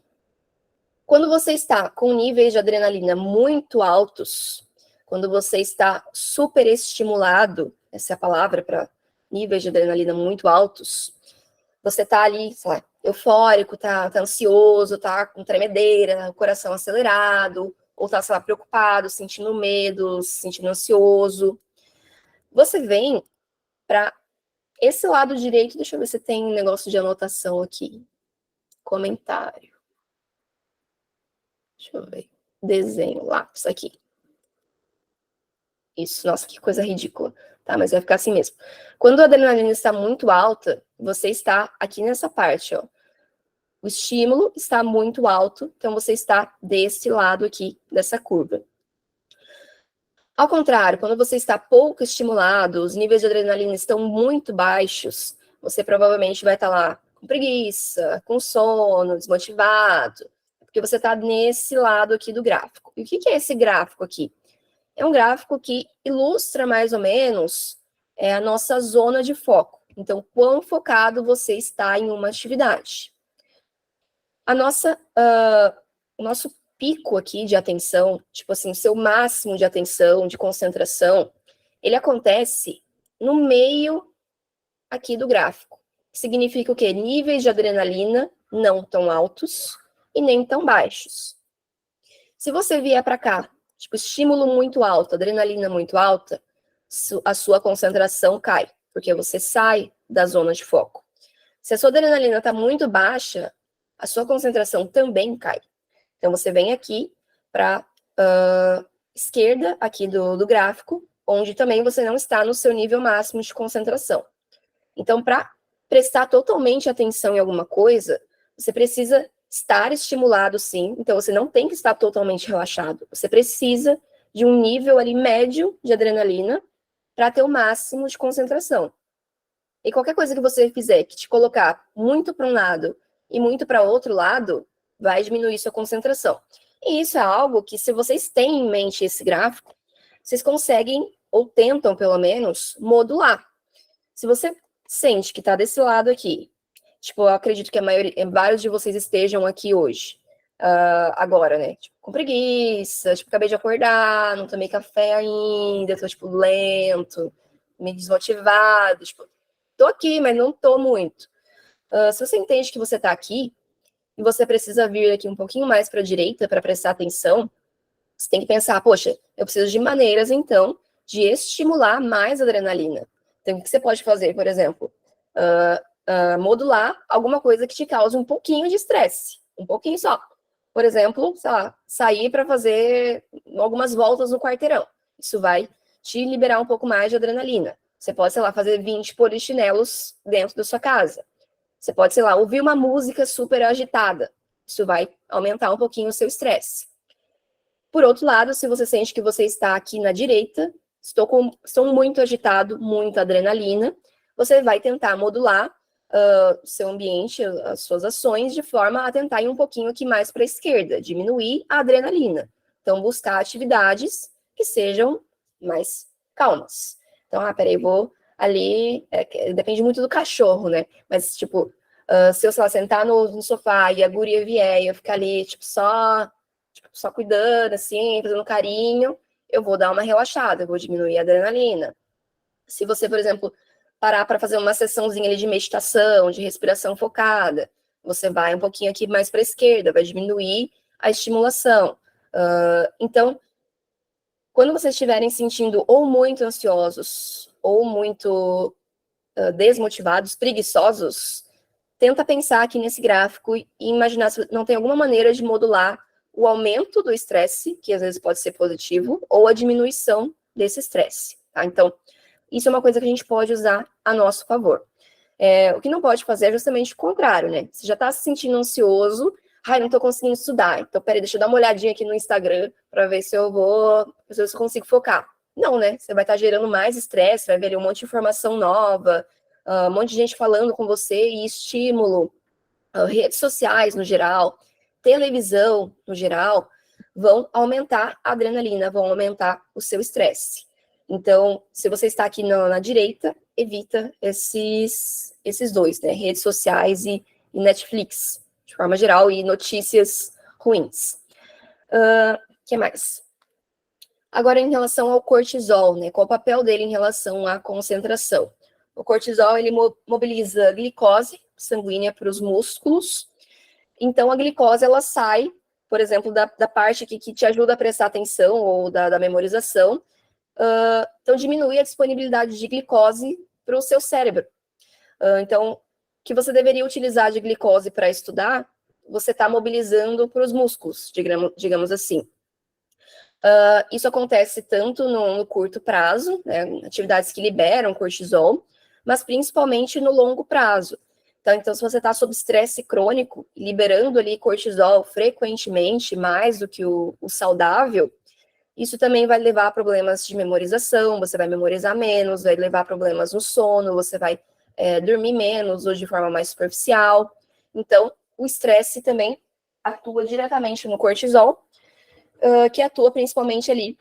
Quando você está com níveis de adrenalina muito altos, quando você está superestimulado, essa é a palavra para níveis de adrenalina muito altos, você está ali, sei lá, eufórico, tá ansioso, tá com tremedeira, o coração acelerado, ou tá, sei lá, preocupado, sentindo medo, se sentindo ansioso. Você vem para esse lado direito, deixa eu ver se tem um negócio de anotação aqui. Comentário. Deixa eu ver. Desenho, lápis aqui. Isso, nossa, que coisa ridícula. Tá, mas vai ficar assim mesmo. Quando a adrenalina está muito alta, você está aqui nessa parte, ó. O estímulo está muito alto, então você está desse lado aqui, dessa curva. Ao contrário, quando você está pouco estimulado, os níveis de adrenalina estão muito baixos, você provavelmente vai estar lá com preguiça, com sono, desmotivado, porque você está nesse lado aqui do gráfico. E o que é esse gráfico aqui? É um gráfico que ilustra mais ou menos a nossa zona de foco. Então, quão focado você está em uma atividade. O nosso pico aqui de atenção, tipo assim, o seu máximo de atenção, de concentração, ele acontece no meio aqui do gráfico. Significa o quê? Níveis de adrenalina não tão altos e nem tão baixos. Se você vier para cá, tipo, estímulo muito alto, adrenalina muito alta, a sua concentração cai, porque você sai da zona de foco. Se a sua adrenalina está muito baixa, a sua concentração também cai. Então, você vem aqui para esquerda aqui do gráfico, onde também você não está no seu nível máximo de concentração. Então, para prestar totalmente atenção em alguma coisa, você precisa estar estimulado, sim. Então, você não tem que estar totalmente relaxado. Você precisa de um nível ali médio de adrenalina para ter o máximo de concentração. E qualquer coisa que você fizer que te colocar muito para um lado e muito para outro lado, vai diminuir sua concentração. E isso é algo que, se vocês têm em mente esse gráfico, vocês conseguem, ou tentam pelo menos, modular. Se você sente que está desse lado aqui, tipo, eu acredito que vários de vocês estejam aqui hoje, agora, né? Tipo, com preguiça, tipo, acabei de acordar, não tomei café ainda, tô, tipo, lento, meio desmotivado, tipo, tô aqui, mas não tô muito. Se você entende que você tá aqui, e você precisa vir aqui um pouquinho mais para a direita para prestar atenção, você tem que pensar, poxa, eu preciso de maneiras, então, de estimular mais a adrenalina. Então, o que você pode fazer, por exemplo? Modular alguma coisa que te cause um pouquinho de estresse. Um pouquinho só. Por exemplo, sei lá, sair para fazer algumas voltas no quarteirão. Isso vai te liberar um pouco mais de adrenalina. Você pode, sei lá, fazer 20 polichinelos dentro da sua casa. Você pode, sei lá, ouvir uma música super agitada. Isso vai aumentar um pouquinho o seu estresse. Por outro lado, se você sente que você está aqui na direita, estou muito agitado, muita adrenalina, você vai tentar modular seu ambiente, as suas ações, de forma a tentar ir um pouquinho aqui mais para a esquerda, diminuir a adrenalina. Então, buscar atividades que sejam mais calmas. Então, peraí, vou ali, depende muito do cachorro, né? Mas, tipo, se eu, sei lá, sentar no sofá e a guria vier e eu ficar ali, tipo, só cuidando, assim, fazendo carinho, eu vou dar uma relaxada, eu vou diminuir a adrenalina. Se você, por exemplo, parar para fazer uma sessãozinha ali de meditação, de respiração focada, você vai um pouquinho aqui mais para a esquerda, vai diminuir a estimulação. Então, quando vocês estiverem sentindo ou muito ansiosos, ou muito desmotivados, preguiçosos, tenta pensar aqui nesse gráfico e imaginar se não tem alguma maneira de modular o aumento do estresse, que às vezes pode ser positivo, ou a diminuição desse estresse. Tá? Então, isso é uma coisa que a gente pode usar a nosso favor. O que não pode fazer é justamente o contrário, né? Você já está se sentindo ansioso, não estou conseguindo estudar, então peraí, deixa eu dar uma olhadinha aqui no Instagram para ver se eu consigo focar. Não, né? Você vai estar gerando mais estresse, vai ver ali um monte de informação nova, um monte de gente falando com você e estímulo, redes sociais no geral, televisão no geral, vão aumentar a adrenalina, vão aumentar o seu estresse. Então, se você está aqui na direita, evita esses dois, né? Redes sociais e Netflix, de forma geral, e notícias ruins. Que mais? Agora, em relação ao cortisol, né? Qual o papel dele em relação à concentração? O cortisol, ele mobiliza a glicose sanguínea para os músculos. Então, a glicose, ela sai, por exemplo, da parte que te ajuda a prestar atenção ou da memorização. Então, diminui a disponibilidade de glicose para o seu cérebro. Então, que você deveria utilizar de glicose para estudar, você está mobilizando para os músculos, digamos assim. Isso acontece tanto no curto prazo, né, atividades que liberam cortisol, mas principalmente no longo prazo. Então, se você está sob estresse crônico, liberando ali cortisol frequentemente, mais do que o saudável, isso também vai levar a problemas de memorização, você vai memorizar menos, vai levar a problemas no sono, você vai dormir menos ou de forma mais superficial. Então, o estresse também atua diretamente no cortisol, que atua principalmente ali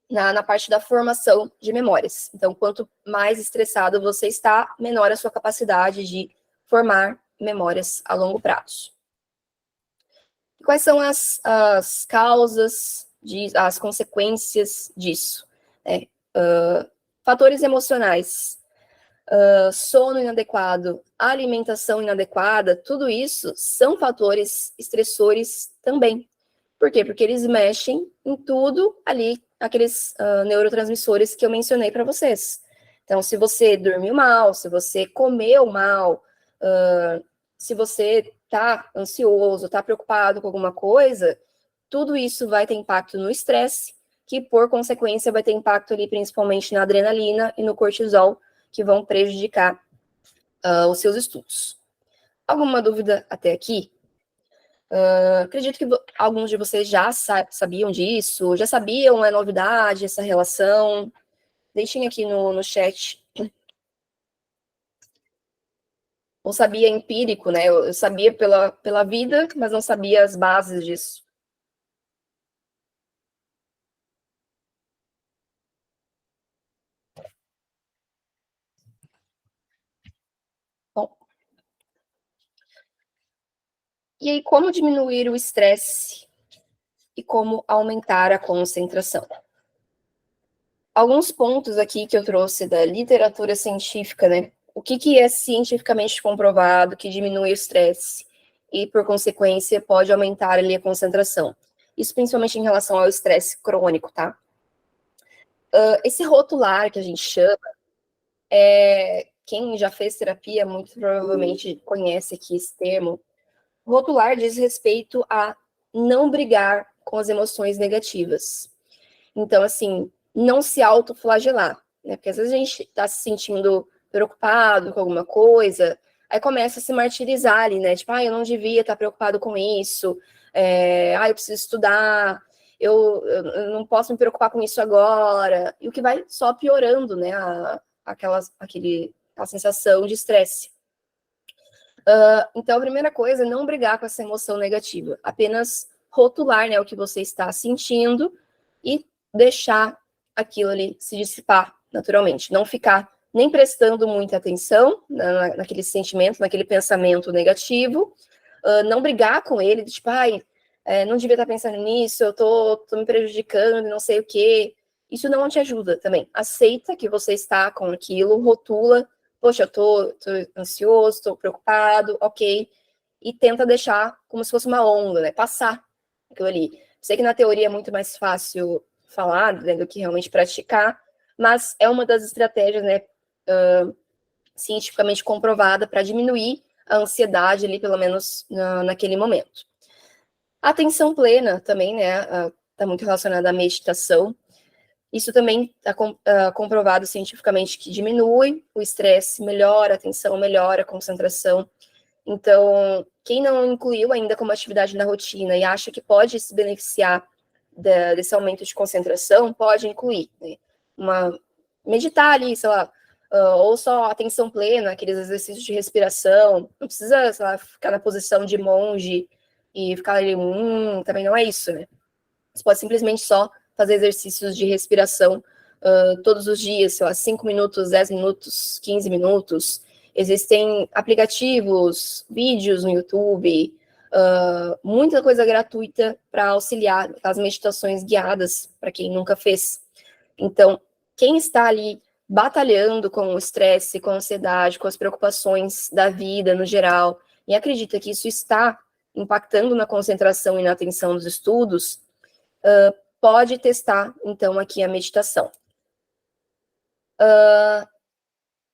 na parte da formação de memórias. Então, quanto mais estressado você está, menor a sua capacidade de formar memórias a longo prazo. E quais são as causas, as consequências disso? Fatores emocionais, sono inadequado, alimentação inadequada, tudo isso são fatores estressores também. Por quê? Porque eles mexem em tudo ali, aqueles neurotransmissores que eu mencionei para vocês. Então, se você dormiu mal, se você comeu mal, se você está ansioso, está preocupado com alguma coisa, tudo isso vai ter impacto no estresse, que por consequência vai ter impacto ali principalmente na adrenalina e no cortisol, que vão prejudicar os seus estudos. Alguma dúvida até aqui? Acredito que alguns de vocês já sabiam disso, já sabiam, é novidade essa relação. Deixem aqui no chat. Não sabia empírico, né? Eu sabia pela vida, mas não sabia as bases disso. Bom. E aí, como diminuir o estresse e como aumentar a concentração? Alguns pontos aqui que eu trouxe da literatura científica, né? O que é cientificamente comprovado que diminui o estresse e, por consequência, pode aumentar ali a concentração. Isso principalmente em relação ao estresse crônico, tá? Esse rotular que a gente chama, quem já fez terapia muito provavelmente conhece aqui esse termo. Rotular diz respeito a não brigar com as emoções negativas. Então, assim, não se autoflagelar, né? Porque às vezes a gente está se sentindo preocupado com alguma coisa, aí começa a se martirizar ali, né? Tipo, eu não devia estar preocupado com isso, eu preciso estudar, eu não posso me preocupar com isso agora, e o que vai só piorando, né, aquela sensação de estresse. Então, a primeira coisa é não brigar com essa emoção negativa, apenas rotular, né, o que você está sentindo e deixar aquilo ali se dissipar naturalmente, não ficar nem prestando muita atenção naquele sentimento, naquele pensamento negativo, não brigar com ele, tipo, ai, não devia estar pensando nisso, eu tô me prejudicando, não sei o quê. Isso não te ajuda também. Aceita que você está com aquilo, rotula, poxa, eu tô ansioso, tô preocupado, ok, e tenta deixar como se fosse uma onda, né, passar aquilo ali. Sei que na teoria é muito mais fácil falar, né, do que realmente praticar, mas é uma das estratégias, né, cientificamente comprovada para diminuir a ansiedade ali, pelo menos naquele momento. A atenção plena também, né, está muito relacionada à meditação. Isso também está comprovado cientificamente que diminui o estresse, melhora a atenção, melhora a concentração. Então, quem não incluiu ainda como atividade na rotina e acha que pode se beneficiar desse aumento de concentração, pode incluir, né? Meditar ali, sei lá, ou só atenção plena, aqueles exercícios de respiração, não precisa, sei lá, ficar na posição de monge e ficar ali, também não é isso, né? Você pode simplesmente só fazer exercícios de respiração todos os dias, sei lá, 5 minutos, 10 minutos, 15 minutos. Existem aplicativos, vídeos no YouTube, muita coisa gratuita para auxiliar as meditações guiadas, para quem nunca fez. Então, quem está ali batalhando com o estresse, com a ansiedade, com as preocupações da vida no geral, e acredita que isso está impactando na concentração e na atenção dos estudos, pode testar, então, aqui a meditação.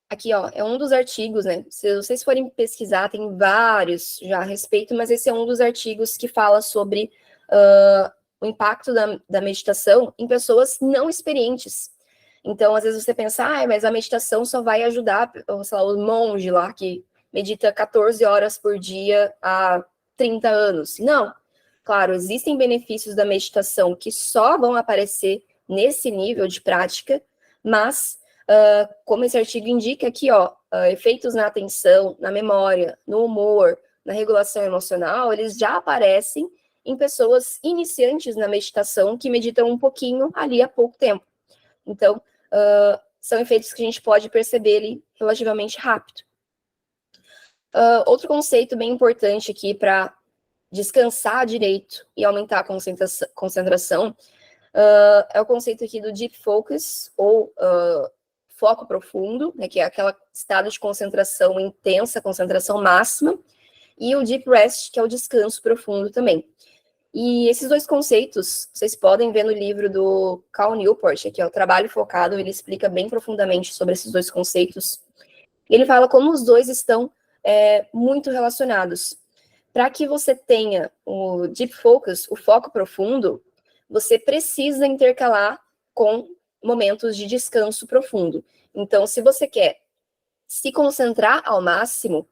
Aqui, ó, é um dos artigos, né? Se vocês forem pesquisar, tem vários já a respeito, mas esse é um dos artigos que fala sobre o impacto da meditação em pessoas não experientes. Então, às vezes você pensa, mas a meditação só vai ajudar, sei lá, o monge lá que medita 14 horas por dia há 30 anos. Não. Claro, existem benefícios da meditação que só vão aparecer nesse nível de prática, mas, como esse artigo indica aqui, ó, efeitos na atenção, na memória, no humor, na regulação emocional, eles já aparecem em pessoas iniciantes na meditação que meditam um pouquinho ali há pouco tempo. Então, são efeitos que a gente pode perceber ali relativamente rápido. Outro conceito bem importante aqui para descansar direito e aumentar a concentração é o conceito aqui do Deep Focus, ou foco profundo, né, que é aquele estado de concentração intensa, concentração máxima, e o Deep Rest, que é o descanso profundo também. E esses dois conceitos, vocês podem ver no livro do Cal Newport, que é o Trabalho Focado, ele explica bem profundamente sobre esses dois conceitos. Ele fala como os dois estão muito relacionados. Para que você tenha o Deep Focus, o foco profundo, você precisa intercalar com momentos de descanso profundo. Então, se você quer se concentrar ao máximo,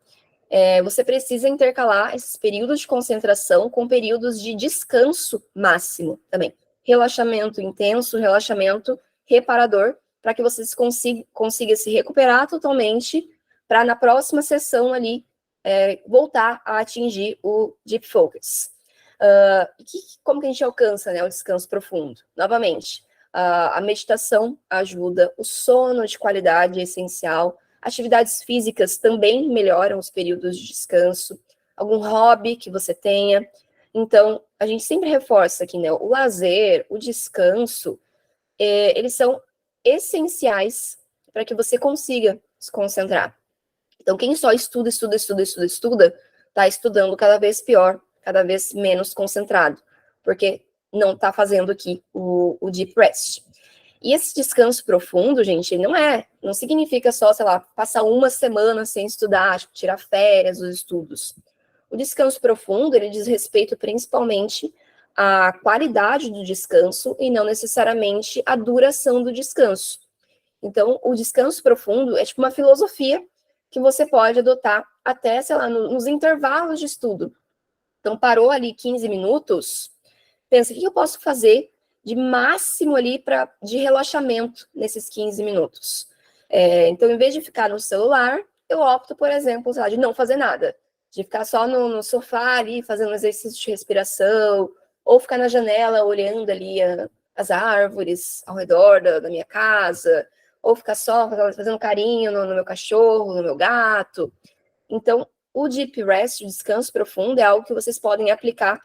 você precisa intercalar esses períodos de concentração com períodos de descanso máximo também. Relaxamento intenso, relaxamento reparador, para que você consiga se recuperar totalmente, para na próxima sessão ali, voltar a atingir o Deep Focus. Como que a gente alcança, né, o descanso profundo? Novamente, a meditação ajuda, o sono de qualidade é essencial, atividades físicas também melhoram os períodos de descanso, algum hobby que você tenha. Então, a gente sempre reforça aqui, né, o lazer, o descanso, eles são essenciais para que você consiga se concentrar. Então, quem só estuda, está estudando cada vez pior, cada vez menos concentrado, porque não está fazendo aqui o Deep Rest. E esse descanso profundo, gente, não significa só, sei lá, passar uma semana sem estudar, tipo, tirar férias dos estudos. O descanso profundo, ele diz respeito principalmente à qualidade do descanso e não necessariamente à duração do descanso. Então, o descanso profundo é tipo uma filosofia que você pode adotar até, sei lá, nos intervalos de estudo. Então, parou ali 15 minutos, pensa, o que eu posso fazer de máximo ali de relaxamento nesses 15 minutos? Então, em vez de ficar no celular, eu opto, por exemplo, sei lá, de não fazer nada, de ficar só no sofá ali, fazendo um exercício de respiração, ou ficar na janela olhando ali as árvores ao redor da minha casa, ou ficar só fazendo carinho no meu cachorro, no meu gato. Então, o deep rest, o descanso profundo, é algo que vocês podem aplicar.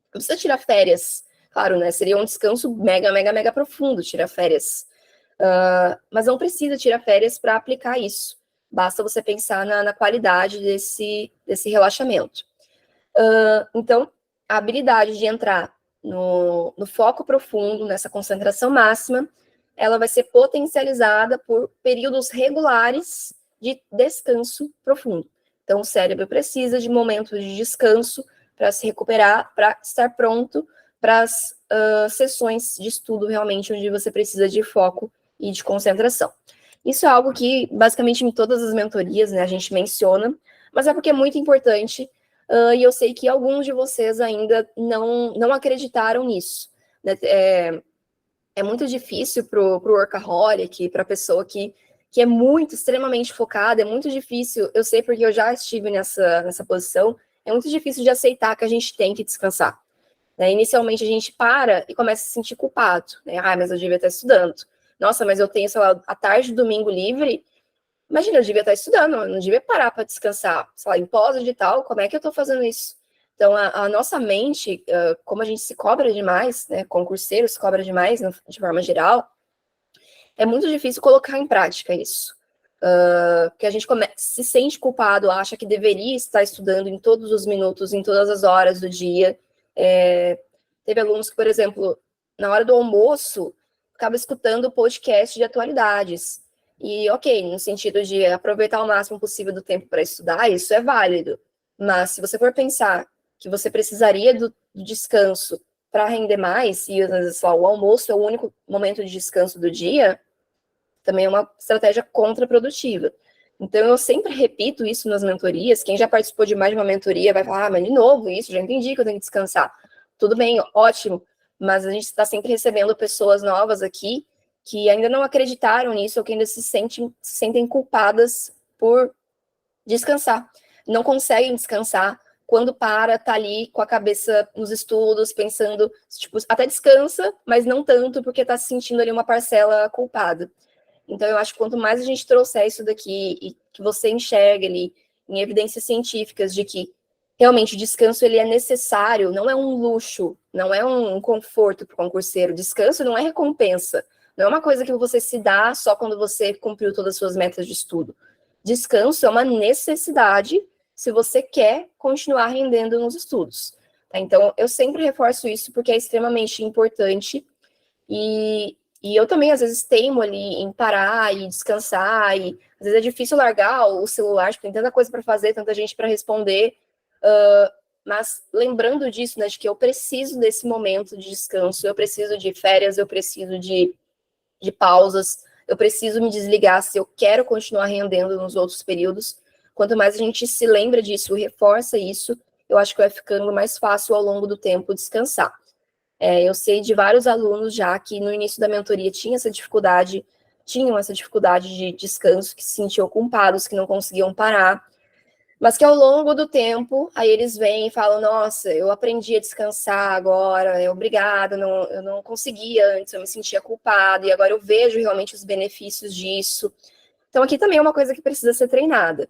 Não precisa tirar férias, claro, né? Seria um descanso mega, mega, mega profundo tirar férias. Mas não precisa tirar férias para aplicar isso. Basta você pensar na qualidade desse relaxamento. Então, a habilidade de entrar no foco profundo, nessa concentração máxima, ela vai ser potencializada por períodos regulares de descanso profundo. Então, o cérebro precisa de momentos de descanso para se recuperar, para estar pronto para as sessões de estudo realmente onde você precisa de foco e de concentração. Isso é algo que, basicamente, em todas as mentorias, né, a gente menciona, mas é porque é muito importante, e eu sei que alguns de vocês ainda não acreditaram nisso. Né? É muito difícil para o workaholic, para a pessoa que é muito, extremamente focada, é muito difícil, eu sei porque eu já estive nessa posição, é muito difícil de aceitar que a gente tem que descansar. Né? Inicialmente a gente para e começa a se sentir culpado, né? Mas eu devia estar estudando. Nossa, mas eu tenho, sei lá, a tarde do domingo livre. Imagina, eu devia estar estudando, eu não devia parar para descansar. Sei lá, em pós e tal, como é que eu estou fazendo isso? Então, a nossa mente, como a gente se cobra demais, né, concurseiro se cobra demais, de forma geral, é muito difícil colocar em prática isso. Porque a gente se sente culpado, acha que deveria estar estudando em todos os minutos, em todas as horas do dia. Teve alunos que, por exemplo, na hora do almoço, acaba escutando o podcast de atualidades. E, ok, no sentido de aproveitar o máximo possível do tempo para estudar, isso é válido. Mas se você for pensar que você precisaria do descanso para render mais, e às vezes, o almoço é o único momento de descanso do dia, também é uma estratégia contraprodutiva. Então, eu sempre repito isso nas mentorias. Quem já participou de mais de uma mentoria vai falar, mas de novo isso, já entendi que eu tenho que descansar. Tudo bem, ótimo, mas a gente está sempre recebendo pessoas novas aqui que ainda não acreditaram nisso ou que ainda se sentem culpadas por descansar. Não conseguem descansar. Quando tá ali com a cabeça nos estudos, pensando, tipo, até descansa, mas não tanto, porque tá se sentindo ali uma parcela culpada. Então, eu acho que quanto mais a gente trouxer isso daqui e que você enxergue ali em evidências científicas de que realmente o descanso ele é necessário, não é um luxo, não é um conforto para o concurseiro. Descanso não é recompensa, não é uma coisa que você se dá só quando você cumpriu todas as suas metas de estudo. Descanso é uma necessidade se você quer continuar rendendo nos estudos. Tá? Então, eu sempre reforço isso porque é extremamente importante e eu também, às vezes, teimo ali em parar e descansar, e às vezes é difícil largar o celular, porque tem tanta coisa para fazer, tanta gente para responder, mas lembrando disso, né, de que eu preciso desse momento de descanso, eu preciso de férias, eu preciso de pausas, eu preciso me desligar se eu quero continuar rendendo nos outros períodos. Quanto mais a gente se lembra disso, reforça isso, eu acho que vai ficando mais fácil ao longo do tempo descansar. Eu sei de vários alunos já que no início da mentoria tinham essa dificuldade de descanso, que se sentiam culpados, que não conseguiam parar, mas que ao longo do tempo, aí eles vêm e falam, nossa, eu aprendi a descansar agora, obrigada, eu não conseguia antes, eu me sentia culpado, e agora eu vejo realmente os benefícios disso. Então aqui também é uma coisa que precisa ser treinada.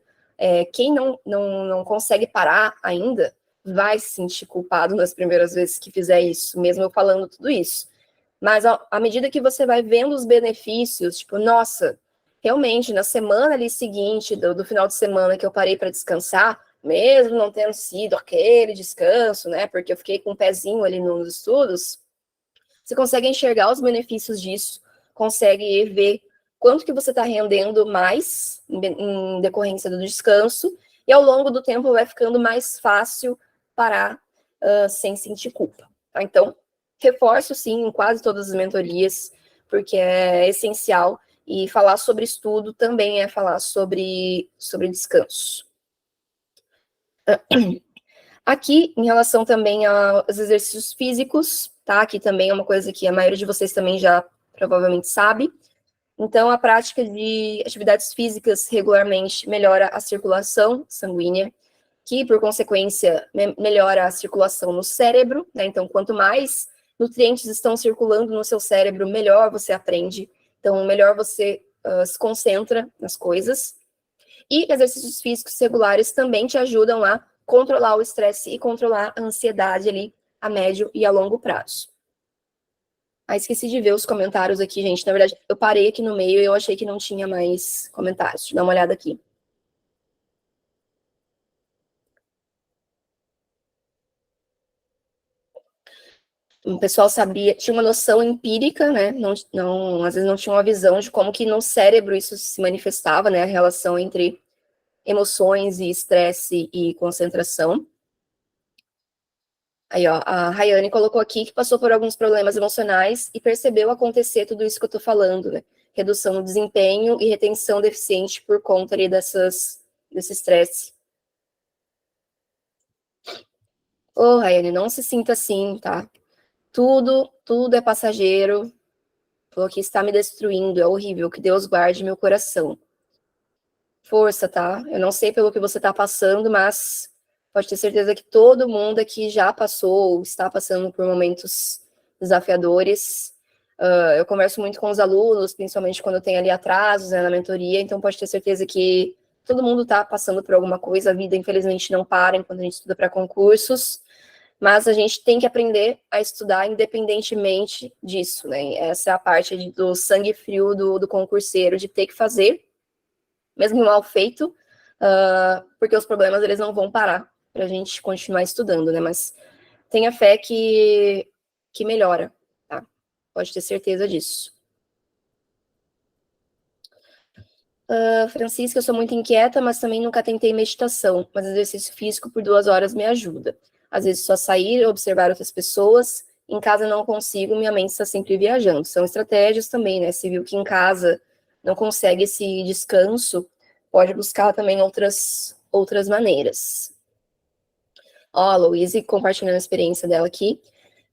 Quem não consegue parar ainda, vai se sentir culpado nas primeiras vezes que fizer isso, mesmo eu falando tudo isso. Mas à medida que você vai vendo os benefícios, tipo, nossa, realmente, na semana ali seguinte, do final de semana que eu parei para descansar, mesmo não tendo sido aquele descanso, né, porque eu fiquei com um pezinho ali nos estudos, você consegue enxergar os benefícios disso, consegue ver quanto que você está rendendo mais em decorrência do descanso, e ao longo do tempo vai ficando mais fácil parar sem sentir culpa. Tá? Então, reforço, sim, em quase todas as mentorias, porque é essencial, e falar sobre estudo também é falar sobre descanso. Aqui, em relação também aos exercícios físicos, tá? Aqui também é uma coisa que a maioria de vocês também já provavelmente sabe. Então, a prática de atividades físicas regularmente melhora a circulação sanguínea, que, por consequência, melhora a circulação no cérebro, né? Então, quanto mais nutrientes estão circulando no seu cérebro, melhor você aprende. Então, melhor você se concentra nas coisas. E exercícios físicos regulares também te ajudam a controlar o estresse e controlar a ansiedade ali a médio e a longo prazo. Esqueci de ver os comentários aqui, gente. Na verdade, eu parei aqui no meio e eu achei que não tinha mais comentários. Deixa eu dar uma olhada aqui. O pessoal tinha uma noção empírica, né? Às vezes não tinha uma visão de como que no cérebro isso se manifestava, né? A relação entre emoções e estresse e concentração. Aí, ó, a Rayane colocou aqui que passou por alguns problemas emocionais e percebeu acontecer tudo isso que eu tô falando, né? Redução no desempenho e retenção deficiente por conta ali desse estresse. Ô, Rayane, não se sinta assim, tá? Tudo é passageiro. Falou que está me destruindo, é horrível, que Deus guarde meu coração. Força, tá? Eu não sei pelo que você tá passando, mas pode ter certeza que todo mundo aqui já passou ou está passando por momentos desafiadores. Eu converso muito com os alunos, principalmente quando tem ali atrasos, né, na mentoria, então pode ter certeza que todo mundo está passando por alguma coisa. A vida, infelizmente, não para enquanto a gente estuda para concursos, mas a gente tem que aprender a estudar independentemente disso, né? Essa é a parte do sangue frio do concurseiro, de ter que fazer, mesmo mal feito, porque os problemas eles não vão parar para a gente continuar estudando, né? Mas tenha fé que melhora, tá? Pode ter certeza disso. Francisca, eu sou muito inquieta, mas também nunca tentei meditação, mas exercício físico por 2 horas me ajuda. Às vezes só sair, observar outras pessoas. Em casa não consigo, minha mente está sempre viajando. São estratégias também, né? Se viu que em casa não consegue esse descanso, pode buscar também outras maneiras. Ó, a Louise compartilhando a experiência dela aqui.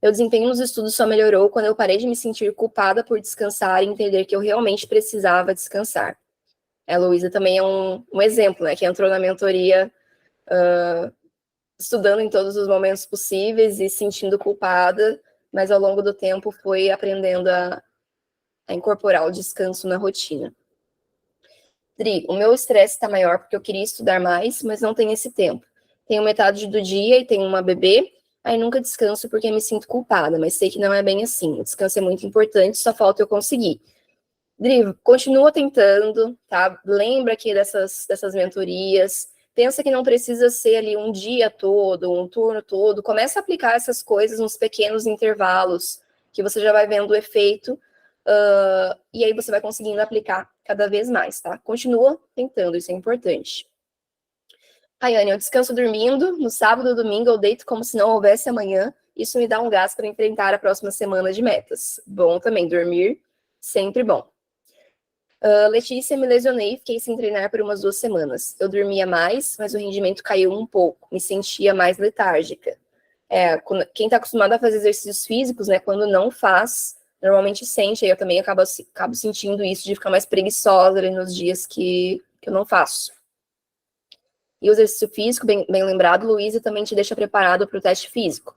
Meu desempenho nos estudos só melhorou quando eu parei de me sentir culpada por descansar e entender que eu realmente precisava descansar. A Luísa também é um exemplo, né, que entrou na mentoria estudando em todos os momentos possíveis e sentindo culpada, mas ao longo do tempo foi aprendendo a incorporar o descanso na rotina. Dri, o meu estresse está maior porque eu queria estudar mais, mas não tenho esse tempo. Tenho metade do dia e tenho uma bebê, aí nunca descanso porque me sinto culpada, mas sei que não é bem assim. O descanso é muito importante, só falta eu conseguir. Dri, continua tentando, tá? Lembra aqui dessas mentorias. Pensa que não precisa ser ali um dia todo, um turno todo. Começa a aplicar essas coisas nos pequenos intervalos, que você já vai vendo o efeito, e aí você vai conseguindo aplicar cada vez mais, tá? Continua tentando, isso é importante. Rayane, eu descanso dormindo, no sábado e domingo eu deito como se não houvesse amanhã. Isso me dá um gás para enfrentar a próxima semana de metas. Bom também, dormir, sempre bom. Letícia, me lesionei e fiquei sem treinar por umas 2 semanas. Eu dormia mais, mas o rendimento caiu um pouco. Me sentia mais letárgica. Quem está acostumado a fazer exercícios físicos, né, quando não faz, normalmente sente. Aí eu também acabo sentindo isso, de ficar mais preguiçosa ali nos dias que eu não faço. E o exercício físico, bem lembrado, Luísa, também te deixa preparado para o teste físico.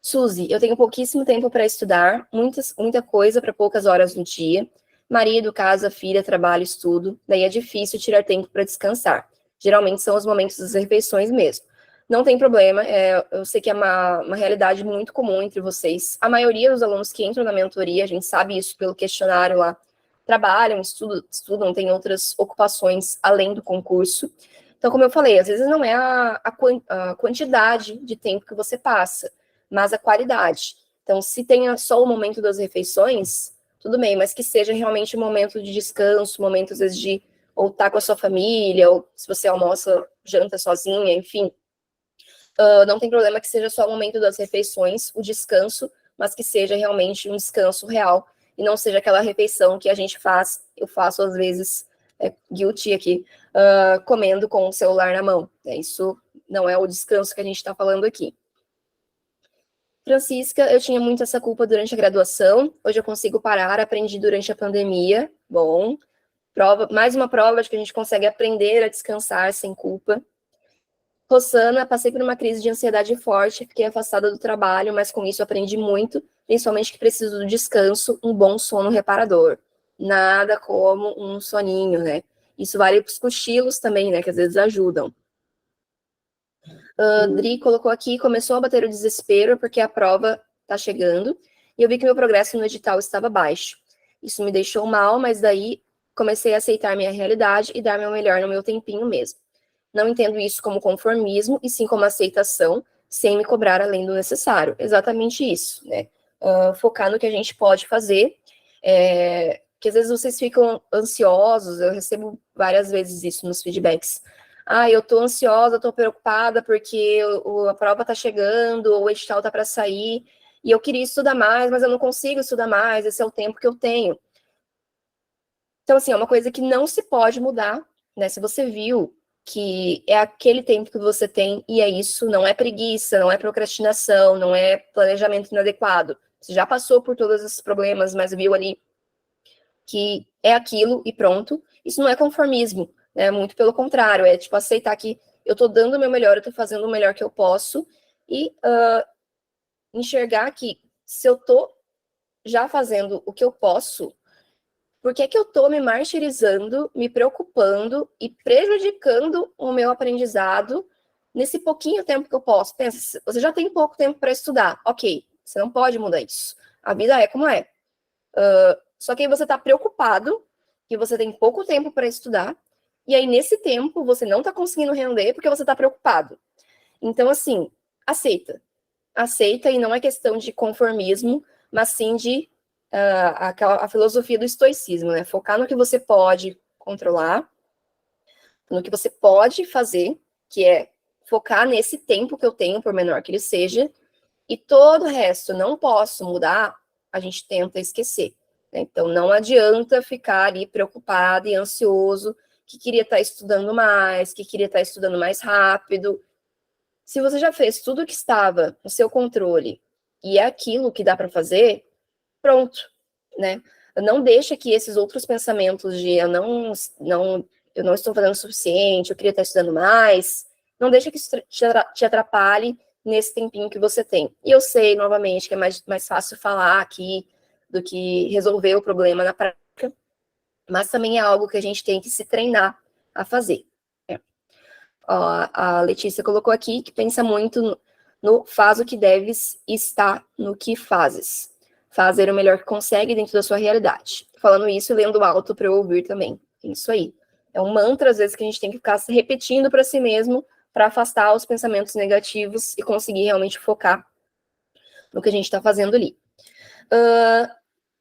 Suzy, eu tenho pouquíssimo tempo para estudar, muita coisa para poucas horas no dia. Marido, casa, filha, trabalho, estudo. Daí é difícil tirar tempo para descansar. Geralmente são os momentos das refeições mesmo. Não tem problema, eu sei que é uma realidade muito comum entre vocês. A maioria dos alunos que entram na mentoria, a gente sabe isso pelo questionário lá, trabalham, estudam, têm outras ocupações além do concurso. Então, como eu falei, às vezes não é a quantidade de tempo que você passa, mas a qualidade. Então, se tem só o momento das refeições, tudo bem, mas que seja realmente um momento de descanso, momento, às vezes, de ou estar com a sua família, ou se você almoça, janta sozinha, enfim. Não tem problema que seja só o momento das refeições, o descanso, mas que seja realmente um descanso real, e não seja aquela refeição que a gente faz, eu faço às vezes, guilty aqui, comendo com o celular na mão. Isso não é o descanso que a gente está falando aqui. Francisca, eu tinha muito essa culpa durante a graduação, hoje eu consigo parar, aprendi durante a pandemia. Bom, mais uma prova de que a gente consegue aprender a descansar sem culpa. Rosana, passei por uma crise de ansiedade forte, fiquei afastada do trabalho, mas com isso aprendi muito, principalmente que preciso do descanso, um bom sono reparador. Nada como um soninho, né? Isso vale para os cochilos também, né? Que às vezes ajudam. Dri colocou aqui, começou a bater o desespero, porque a prova está chegando, e eu vi que meu progresso no edital estava baixo. Isso me deixou mal, mas daí comecei a aceitar minha realidade e dar meu melhor no meu tempinho mesmo. Não entendo isso como conformismo, e sim como aceitação, sem me cobrar além do necessário. Exatamente isso, né? Focar no que a gente pode fazer, que às vezes vocês ficam ansiosos, eu recebo várias vezes isso nos feedbacks. Eu tô ansiosa, tô preocupada porque a prova tá chegando, ou o edital tá para sair, e eu queria estudar mais, mas eu não consigo estudar mais, esse é o tempo que eu tenho. Então, assim, é uma coisa que não se pode mudar, né? Se você viu que é aquele tempo que você tem, e é isso, não é preguiça, não é procrastinação, não é planejamento inadequado. Você já passou por todos esses problemas, mas viu ali que é aquilo e pronto. Isso não é conformismo, né? Muito pelo contrário, é tipo aceitar que eu tô dando o meu melhor, eu tô fazendo o melhor que eu posso, e enxergar que se eu tô já fazendo o que eu posso, por que que eu tô me martirizando, me preocupando e prejudicando o meu aprendizado nesse pouquinho tempo que eu posso? Pensa, você já tem pouco tempo para estudar, ok, você não pode mudar isso. A vida é como é. Só que aí você está preocupado que você tem pouco tempo para estudar, e aí nesse tempo você não está conseguindo render porque você está preocupado. Então, assim, aceita. Aceita, e não é questão de conformismo, mas sim de a filosofia do estoicismo, né? Focar no que você pode controlar, no que você pode fazer, que é focar nesse tempo que eu tenho, por menor que ele seja, e todo o resto não posso mudar, a gente tenta esquecer. Né? Então, não adianta ficar ali preocupado e ansioso, que queria estar estudando mais, que queria estar estudando mais rápido. Se você já fez tudo o que estava no seu controle e é aquilo que dá para fazer, pronto, né? Não deixa que esses outros pensamentos de eu não estou fazendo o suficiente, eu queria estar estudando mais, não deixa que isso te atrapalhe nesse tempinho que você tem. E eu sei, novamente, que é mais fácil falar aqui do que resolver o problema na prática, mas também é algo que a gente tem que se treinar a fazer. Ó, a Letícia colocou aqui que pensa muito no faz o que deves e está no que fazes. Fazer o melhor que consegue dentro da sua realidade. Falando isso e lendo alto para eu ouvir também. Isso aí. É um mantra, às vezes, que a gente tem que ficar se repetindo para si mesmo para afastar os pensamentos negativos e conseguir realmente focar no que a gente está fazendo ali.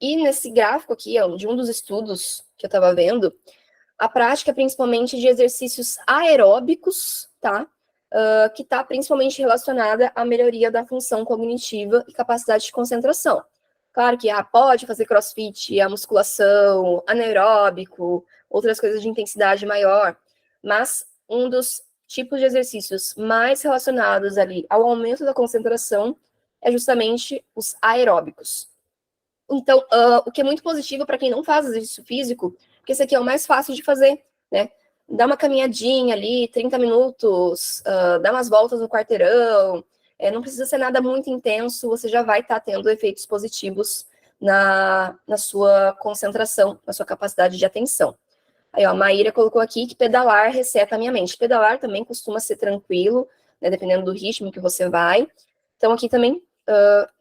E nesse gráfico aqui, de um dos estudos que eu estava vendo, a prática principalmente de exercícios aeróbicos, tá? Que está principalmente relacionada à melhoria da função cognitiva e capacidade de concentração. Claro que pode fazer crossfit, a musculação, anaeróbico, outras coisas de intensidade maior, mas um dos tipos de exercícios mais relacionados ali ao aumento da concentração é justamente os aeróbicos. Então, o que é muito positivo para quem não faz exercício físico, porque esse aqui é o mais fácil de fazer, né? Dá uma caminhadinha ali, 30 minutos, dá umas voltas no quarteirão, não precisa ser nada muito intenso, você já vai estar tendo efeitos positivos na sua concentração, na sua capacidade de atenção. Aí, a Maíra colocou aqui que pedalar reseta a minha mente. Pedalar também costuma ser tranquilo, né, dependendo do ritmo que você vai. Então, aqui também,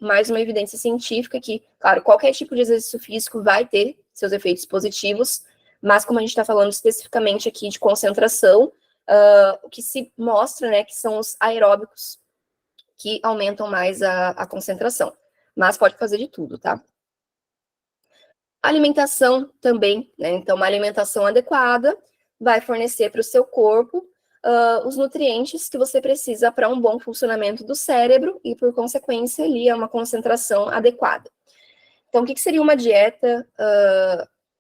mais uma evidência científica que, claro, qualquer tipo de exercício físico vai ter seus efeitos positivos, mas como a gente está falando especificamente aqui de concentração, o que se mostra, né, que são os aeróbicos que aumentam mais a concentração. Mas pode fazer de tudo, tá? Alimentação também, né? Então, uma alimentação adequada vai fornecer para o seu corpo os nutrientes que você precisa para um bom funcionamento do cérebro e, por consequência, ali é uma concentração adequada. Então, o que seria uma dieta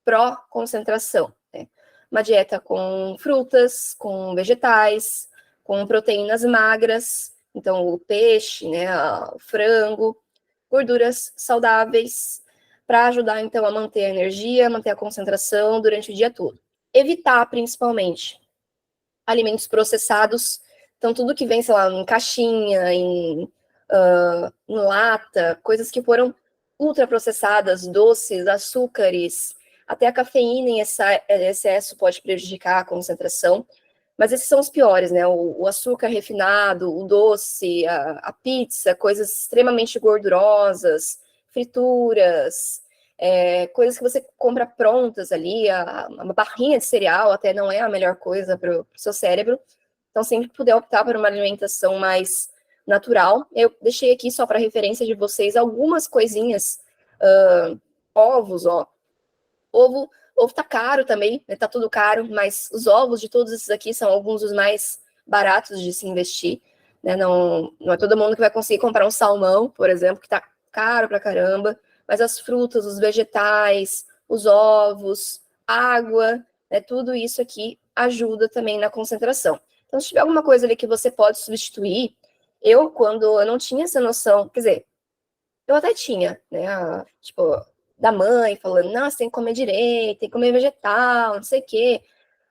pró-concentração? Né? Uma dieta com frutas, com vegetais, com proteínas magras, Então, o peixe, né, o frango, gorduras saudáveis, para ajudar, então, a manter a energia, manter a concentração durante o dia todo. Evitar, principalmente, alimentos processados, então tudo que vem, sei lá, em caixinha, em lata, coisas que foram ultraprocessadas, doces, açúcares, até a cafeína em excesso pode prejudicar a concentração, mas esses são os piores, né? O açúcar refinado, o doce, a pizza, coisas extremamente gordurosas, frituras, coisas que você compra prontas ali, uma barrinha de cereal até não é a melhor coisa para o seu cérebro. Então, sempre que puder optar por uma alimentação mais natural. Eu deixei aqui só para referência de vocês algumas coisinhas. Ovos, ó. Ovo tá caro também, né? Tá tudo caro, mas os ovos de todos esses aqui são alguns dos mais baratos de se investir, né? Não é todo mundo que vai conseguir comprar um salmão, por exemplo, que tá caro pra caramba, mas as frutas, os vegetais, os ovos, água, né? Tudo isso aqui ajuda também na concentração. Então, se tiver alguma coisa ali que você pode substituir, quando eu não tinha essa noção, quer dizer, eu até tinha, né, tipo, da mãe falando, não, você tem que comer direito, tem que comer vegetal, não sei o quê.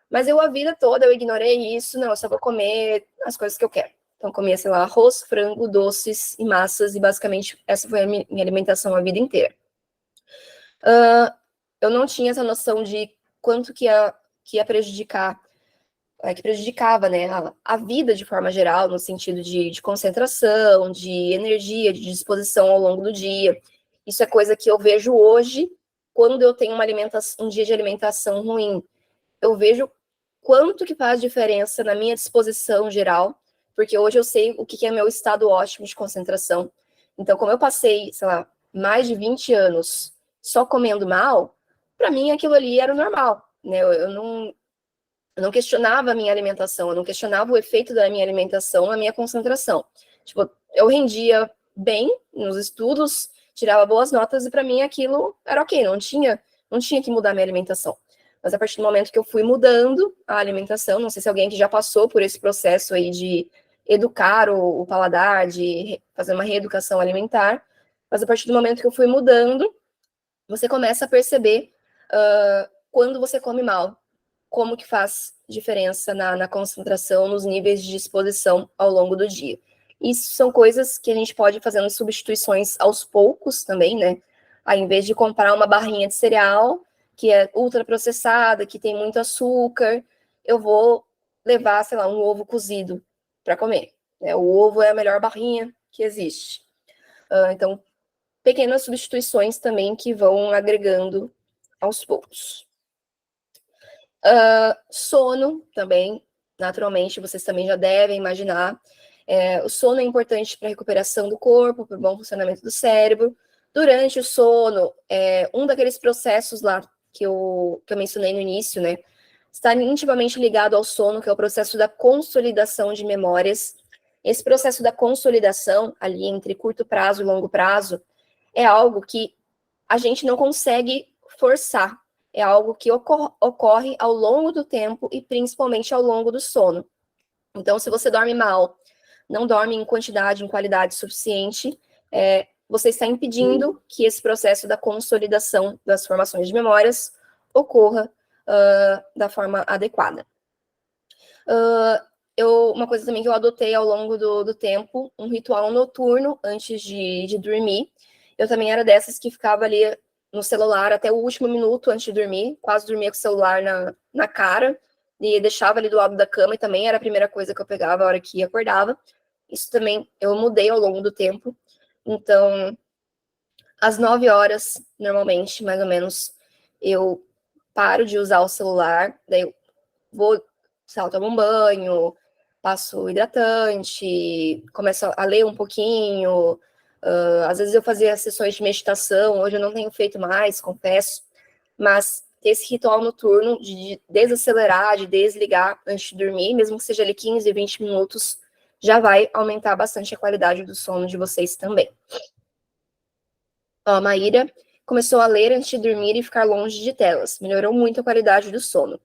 Mas a vida toda eu ignorei isso, não, eu só vou comer as coisas que eu quero. Então, eu comia, sei lá, arroz, frango, doces e massas, e basicamente essa foi a minha alimentação a vida inteira. Eu não tinha essa noção de quanto que ia prejudicar, que prejudicava, né, a vida de forma geral, no sentido de concentração, de energia, de disposição ao longo do dia. Isso é coisa que eu vejo hoje, quando eu tenho um dia de alimentação ruim. Eu vejo quanto que faz diferença na minha disposição geral, porque hoje eu sei o que é meu estado ótimo de concentração. Então, como eu passei, sei lá, mais de 20 anos só comendo mal, para mim aquilo ali era o normal, né? Eu não questionava a minha alimentação, eu não questionava o efeito da minha alimentação na minha concentração. Tipo, eu rendia bem nos estudos, tirava boas notas, e para mim aquilo era ok, não tinha que mudar minha alimentação. Mas a partir do momento que eu fui mudando a alimentação, não sei se alguém que já passou por esse processo aí de educar o paladar, de fazer uma reeducação alimentar, mas a partir do momento que eu fui mudando, você começa a perceber quando você come mal, como que faz diferença na concentração, nos níveis de disposição ao longo do dia. Isso são coisas que a gente pode ir fazendo substituições aos poucos também, né? Aí, em vez de comprar uma barrinha de cereal, que é ultraprocessada, que tem muito açúcar, eu vou levar, sei lá, um ovo cozido para comer. Né? O ovo é a melhor barrinha que existe. Então, pequenas substituições também que vão agregando aos poucos. Sono também, naturalmente, vocês também já devem imaginar. O sono é importante para a recuperação do corpo, para o bom funcionamento do cérebro. Durante o sono, um daqueles processos lá que eu mencionei no início, né, está intimamente ligado ao sono, que é o processo da consolidação de memórias. Esse processo da consolidação, ali entre curto prazo e longo prazo, é algo que a gente não consegue forçar. É algo que ocorre ao longo do tempo e principalmente ao longo do sono. Então, se você dorme mal, não dorme em quantidade, em qualidade suficiente, você está impedindo que esse processo da consolidação das formações de memórias ocorra da forma adequada. Uma coisa também que eu adotei ao longo do tempo, um ritual noturno antes de dormir. Eu também era dessas que ficava ali no celular até o último minuto antes de dormir, quase dormia com o celular na cara, e deixava ali do lado da cama, e também era a primeira coisa que eu pegava a hora que acordava. Isso também eu mudei ao longo do tempo. Então, às 9 horas, normalmente, mais ou menos, eu paro de usar o celular, daí eu vou, sei lá, tomo um banho, passo hidratante, começo a ler um pouquinho. Às vezes eu fazia sessões de meditação, hoje eu não tenho feito mais, confesso, mas esse ritual noturno de desacelerar, de desligar antes de dormir, mesmo que seja ali 15, 20 minutos, já vai aumentar bastante a qualidade do sono de vocês também. A Maíra começou a ler antes de dormir e ficar longe de telas, melhorou muito a qualidade do sono.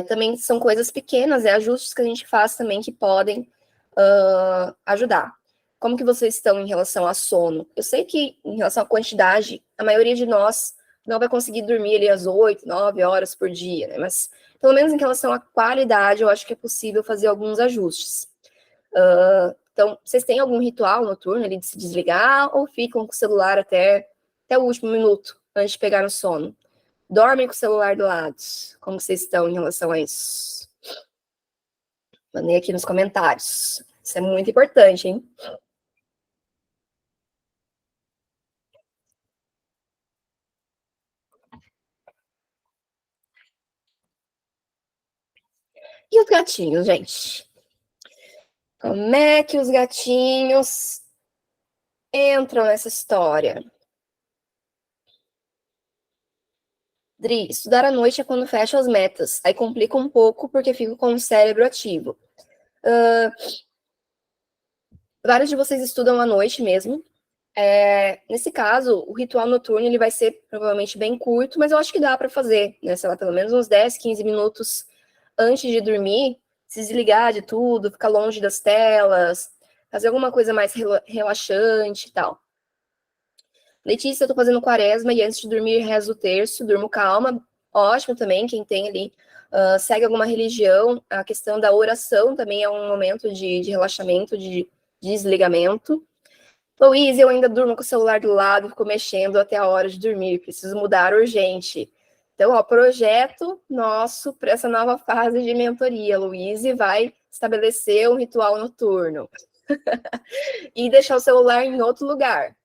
Também são coisas pequenas, ajustes que a gente faz também que podem ajudar. Como que vocês estão em relação a sono? Eu sei que, em relação à quantidade, a maioria de nós não vai conseguir dormir ali às 8, 9 horas por dia, né? Mas, pelo menos em relação à qualidade, eu acho que é possível fazer alguns ajustes. Então, vocês têm algum ritual noturno ali de se desligar ou ficam com o celular até o último minuto, antes de pegar no sono? Dormem com o celular do lado? Como vocês estão em relação a isso? Mandei aqui nos comentários. Isso é muito importante, hein? E os gatinhos, gente? Como é que os gatinhos entram nessa história? Dri, estudar à noite é quando fecha as metas. Aí complica um pouco porque fico com o cérebro ativo. Vários de vocês estudam à noite mesmo. Nesse caso, o ritual noturno ele vai ser provavelmente bem curto, mas eu acho que dá para fazer, né? Sei lá, pelo menos uns 10, 15 minutos antes de dormir, se desligar de tudo, ficar longe das telas, fazer alguma coisa mais relaxante e tal. Letícia, eu tô fazendo quaresma e antes de dormir rezo o terço, durmo calma. Ótimo também, quem tem ali, segue alguma religião. A questão da oração também é um momento de relaxamento, de desligamento. Luiz, eu ainda durmo com o celular do lado, fico mexendo até a hora de dormir, preciso mudar urgente. Então, projeto nosso para essa nova fase de mentoria. Luiz vai estabelecer um ritual noturno. E deixar o celular em outro lugar.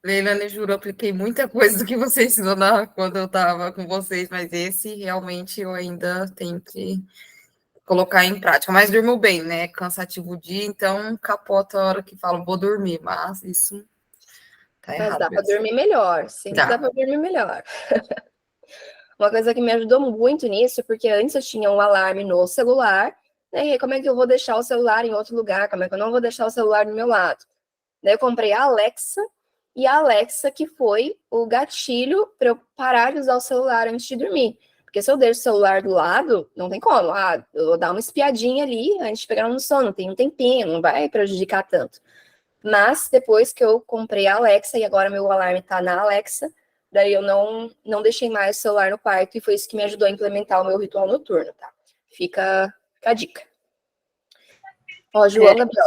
Leilane, juro, eu apliquei muita coisa do que você ensinou quando eu estava com vocês, mas esse realmente eu ainda tenho que colocar em prática. Mas durmo bem, né? Cansativo o dia, então capota a hora que falo, vou dormir, mas isso tá errado. Mas dá para dormir melhor, sempre dá para dormir melhor. Uma coisa que me ajudou muito nisso, porque antes eu tinha um alarme no celular, né? E como é que eu vou deixar o celular em outro lugar? Como é que eu não vou deixar o celular do meu lado? Daí eu comprei a Alexa, e a Alexa que foi o gatilho para eu parar de usar o celular antes de dormir. Porque se eu deixo o celular do lado, não tem como. Eu vou dar uma espiadinha ali antes de pegar no sono, tem um tempinho, não vai prejudicar tanto. Mas depois que eu comprei a Alexa, e agora meu alarme tá na Alexa, daí eu não deixei mais o celular no quarto, e foi isso que me ajudou a implementar o meu ritual noturno, tá? Fica a dica. Ó, João Gabriel.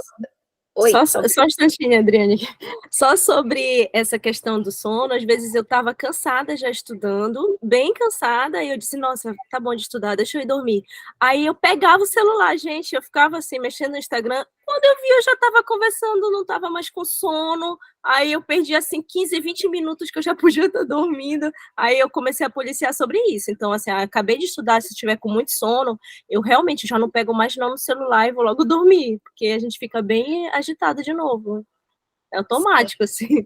Oi. Só um instantinho, Adriane. Só sobre essa questão do sono, às vezes eu estava cansada já estudando, bem cansada, e eu disse, nossa, tá bom de estudar, deixa eu ir dormir. Aí eu pegava o celular, gente, eu ficava assim, mexendo no Instagram, quando eu vi eu já estava conversando, não estava mais com sono, aí eu perdi assim 15, 20 minutos que eu já podia estar dormindo, aí eu comecei a policiar sobre isso. Então, assim, acabei de estudar, se estiver com muito sono, eu realmente já não pego mais não no celular e vou logo dormir, porque a gente fica bem agitado de novo. É automático, assim.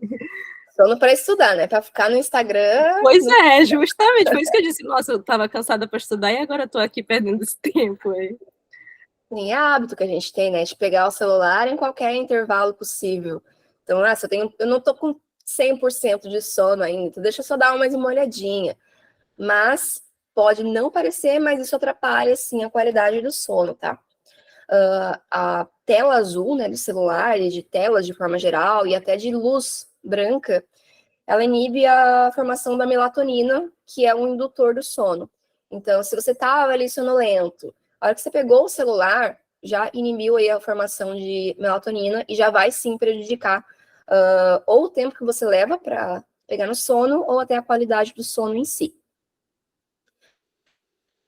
Sono para estudar, né? Para ficar no Instagram. Pois é, justamente. Por isso que eu disse, nossa, eu estava cansada para estudar e agora estou aqui perdendo esse tempo aí. Nem é hábito que a gente tem, né? De pegar o celular em qualquer intervalo possível. Então, eu não tô com 100% de sono ainda, então deixa eu só dar mais uma olhadinha. Mas pode não parecer, mas isso atrapalha, sim, a qualidade do sono, tá? A tela azul, né, do celular, e de telas de forma geral, e até de luz branca, ela inibe a formação da melatonina, que é um indutor do sono. Então, se você estava ali sonolento, a hora que você pegou o celular, já inibiu aí a formação de melatonina e já vai sim prejudicar ou o tempo que você leva para pegar no sono, ou até a qualidade do sono em si.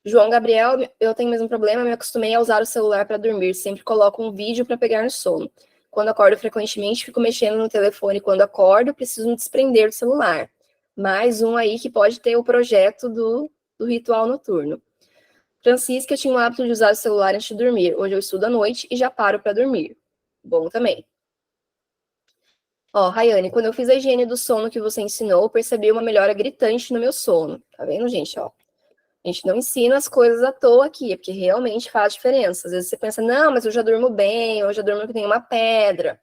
João Gabriel, eu tenho o mesmo problema, me acostumei a usar o celular para dormir, sempre coloco um vídeo para pegar no sono. Quando acordo frequentemente, fico mexendo no telefone. Quando acordo, preciso me desprender do celular. Mais um aí que pode ter o projeto do ritual noturno. Francisca, eu tinha o hábito de usar o celular antes de dormir. Hoje eu estudo à noite e já paro para dormir. Bom também. Ó, Rayane, quando eu fiz a higiene do sono que você ensinou, percebi uma melhora gritante no meu sono. Tá vendo, gente? Ó, a gente não ensina as coisas à toa aqui, porque realmente faz diferença. Às vezes você pensa, não, mas eu já durmo bem, eu já durmo que tem uma pedra.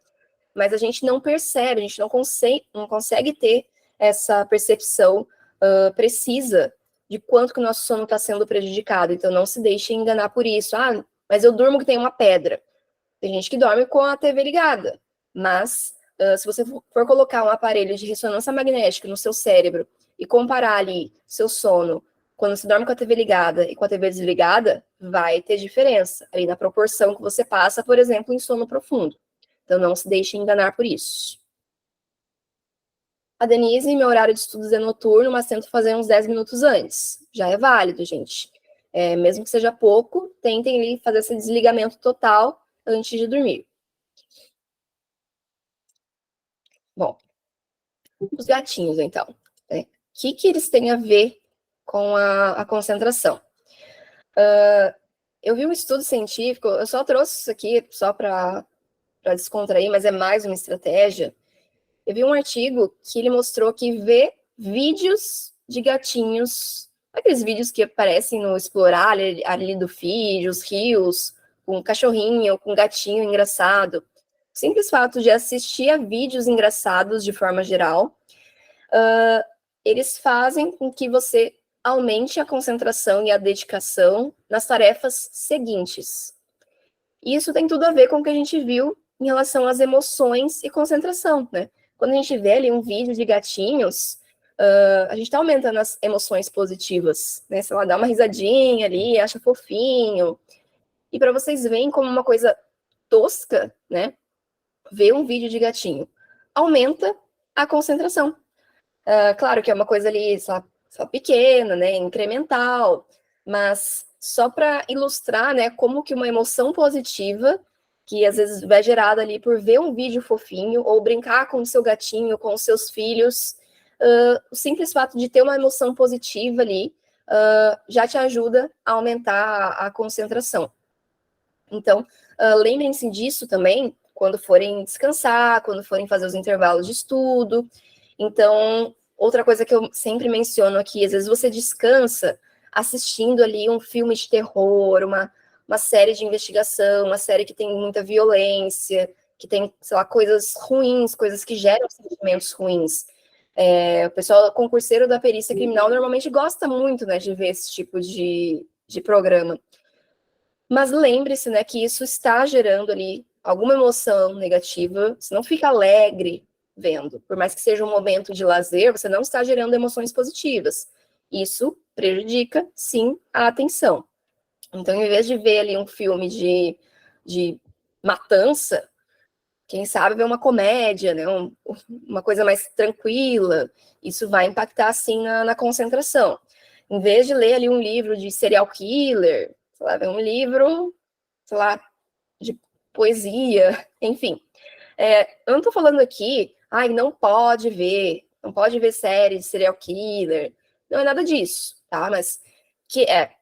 Mas a gente não percebe, a gente não consegue ter essa percepção precisa de quanto que o nosso sono está sendo prejudicado. Então, não se deixe enganar por isso. Ah, mas eu durmo que tem uma pedra. Tem gente que dorme com a TV ligada, mas se você for colocar um aparelho de ressonância magnética no seu cérebro e comparar ali seu sono quando você dorme com a TV ligada e com a TV desligada, vai ter diferença ali na proporção que você passa, por exemplo, em sono profundo. Então, não se deixe enganar por isso. A Denise, meu horário de estudos é noturno, mas tento fazer uns 10 minutos antes. Já é válido, gente. Mesmo que seja pouco, tentem ali fazer esse desligamento total antes de dormir. Bom, os gatinhos, então. O que eles têm a ver com a concentração? Eu vi um estudo científico, eu só trouxe isso aqui só para descontrair, mas é mais uma estratégia. Eu vi um artigo que ele mostrou que ver vídeos de gatinhos, aqueles vídeos que aparecem no Explorar ali do feed, os rios, com cachorrinho, com gatinho engraçado. O simples fato de assistir a vídeos engraçados de forma geral, eles fazem com que você aumente a concentração e a dedicação nas tarefas seguintes. E isso tem tudo a ver com o que a gente viu em relação às emoções e concentração, né? Quando a gente vê ali um vídeo de gatinhos, a gente está aumentando as emoções positivas, né? Sei lá, dá uma risadinha ali, acha fofinho. E para vocês verem como uma coisa tosca, né? Ver um vídeo de gatinho aumenta a concentração. Claro que é uma coisa ali só pequena, né? Incremental, mas só para ilustrar, né? Como que uma emoção positiva que às vezes vai gerada ali por ver um vídeo fofinho ou brincar com o seu gatinho, com os seus filhos, o simples fato de ter uma emoção positiva ali já te ajuda a aumentar a concentração. Então, lembrem-se disso também quando forem descansar, quando forem fazer os intervalos de estudo. Então, outra coisa que eu sempre menciono aqui, às vezes você descansa assistindo ali um filme de terror, uma série de investigação, uma série que tem muita violência, que tem, sei lá, coisas ruins, coisas que geram sentimentos ruins. O pessoal concurseiro da perícia criminal normalmente gosta muito, né, de ver esse tipo de programa. Mas lembre-se, né, que isso está gerando ali alguma emoção negativa, você não fica alegre vendo. Por mais que seja um momento de lazer, você não está gerando emoções positivas. Isso prejudica, sim, a atenção. Então, em vez de ver ali um filme de matança, quem sabe ver uma comédia, né? Uma coisa mais tranquila, isso vai impactar, sim, na concentração. Em vez de ler ali um livro de serial killer, sei lá, ver um livro, sei lá, de poesia, enfim. Eu não estou falando aqui, não pode ver série de serial killer, não é nada disso, tá? Mas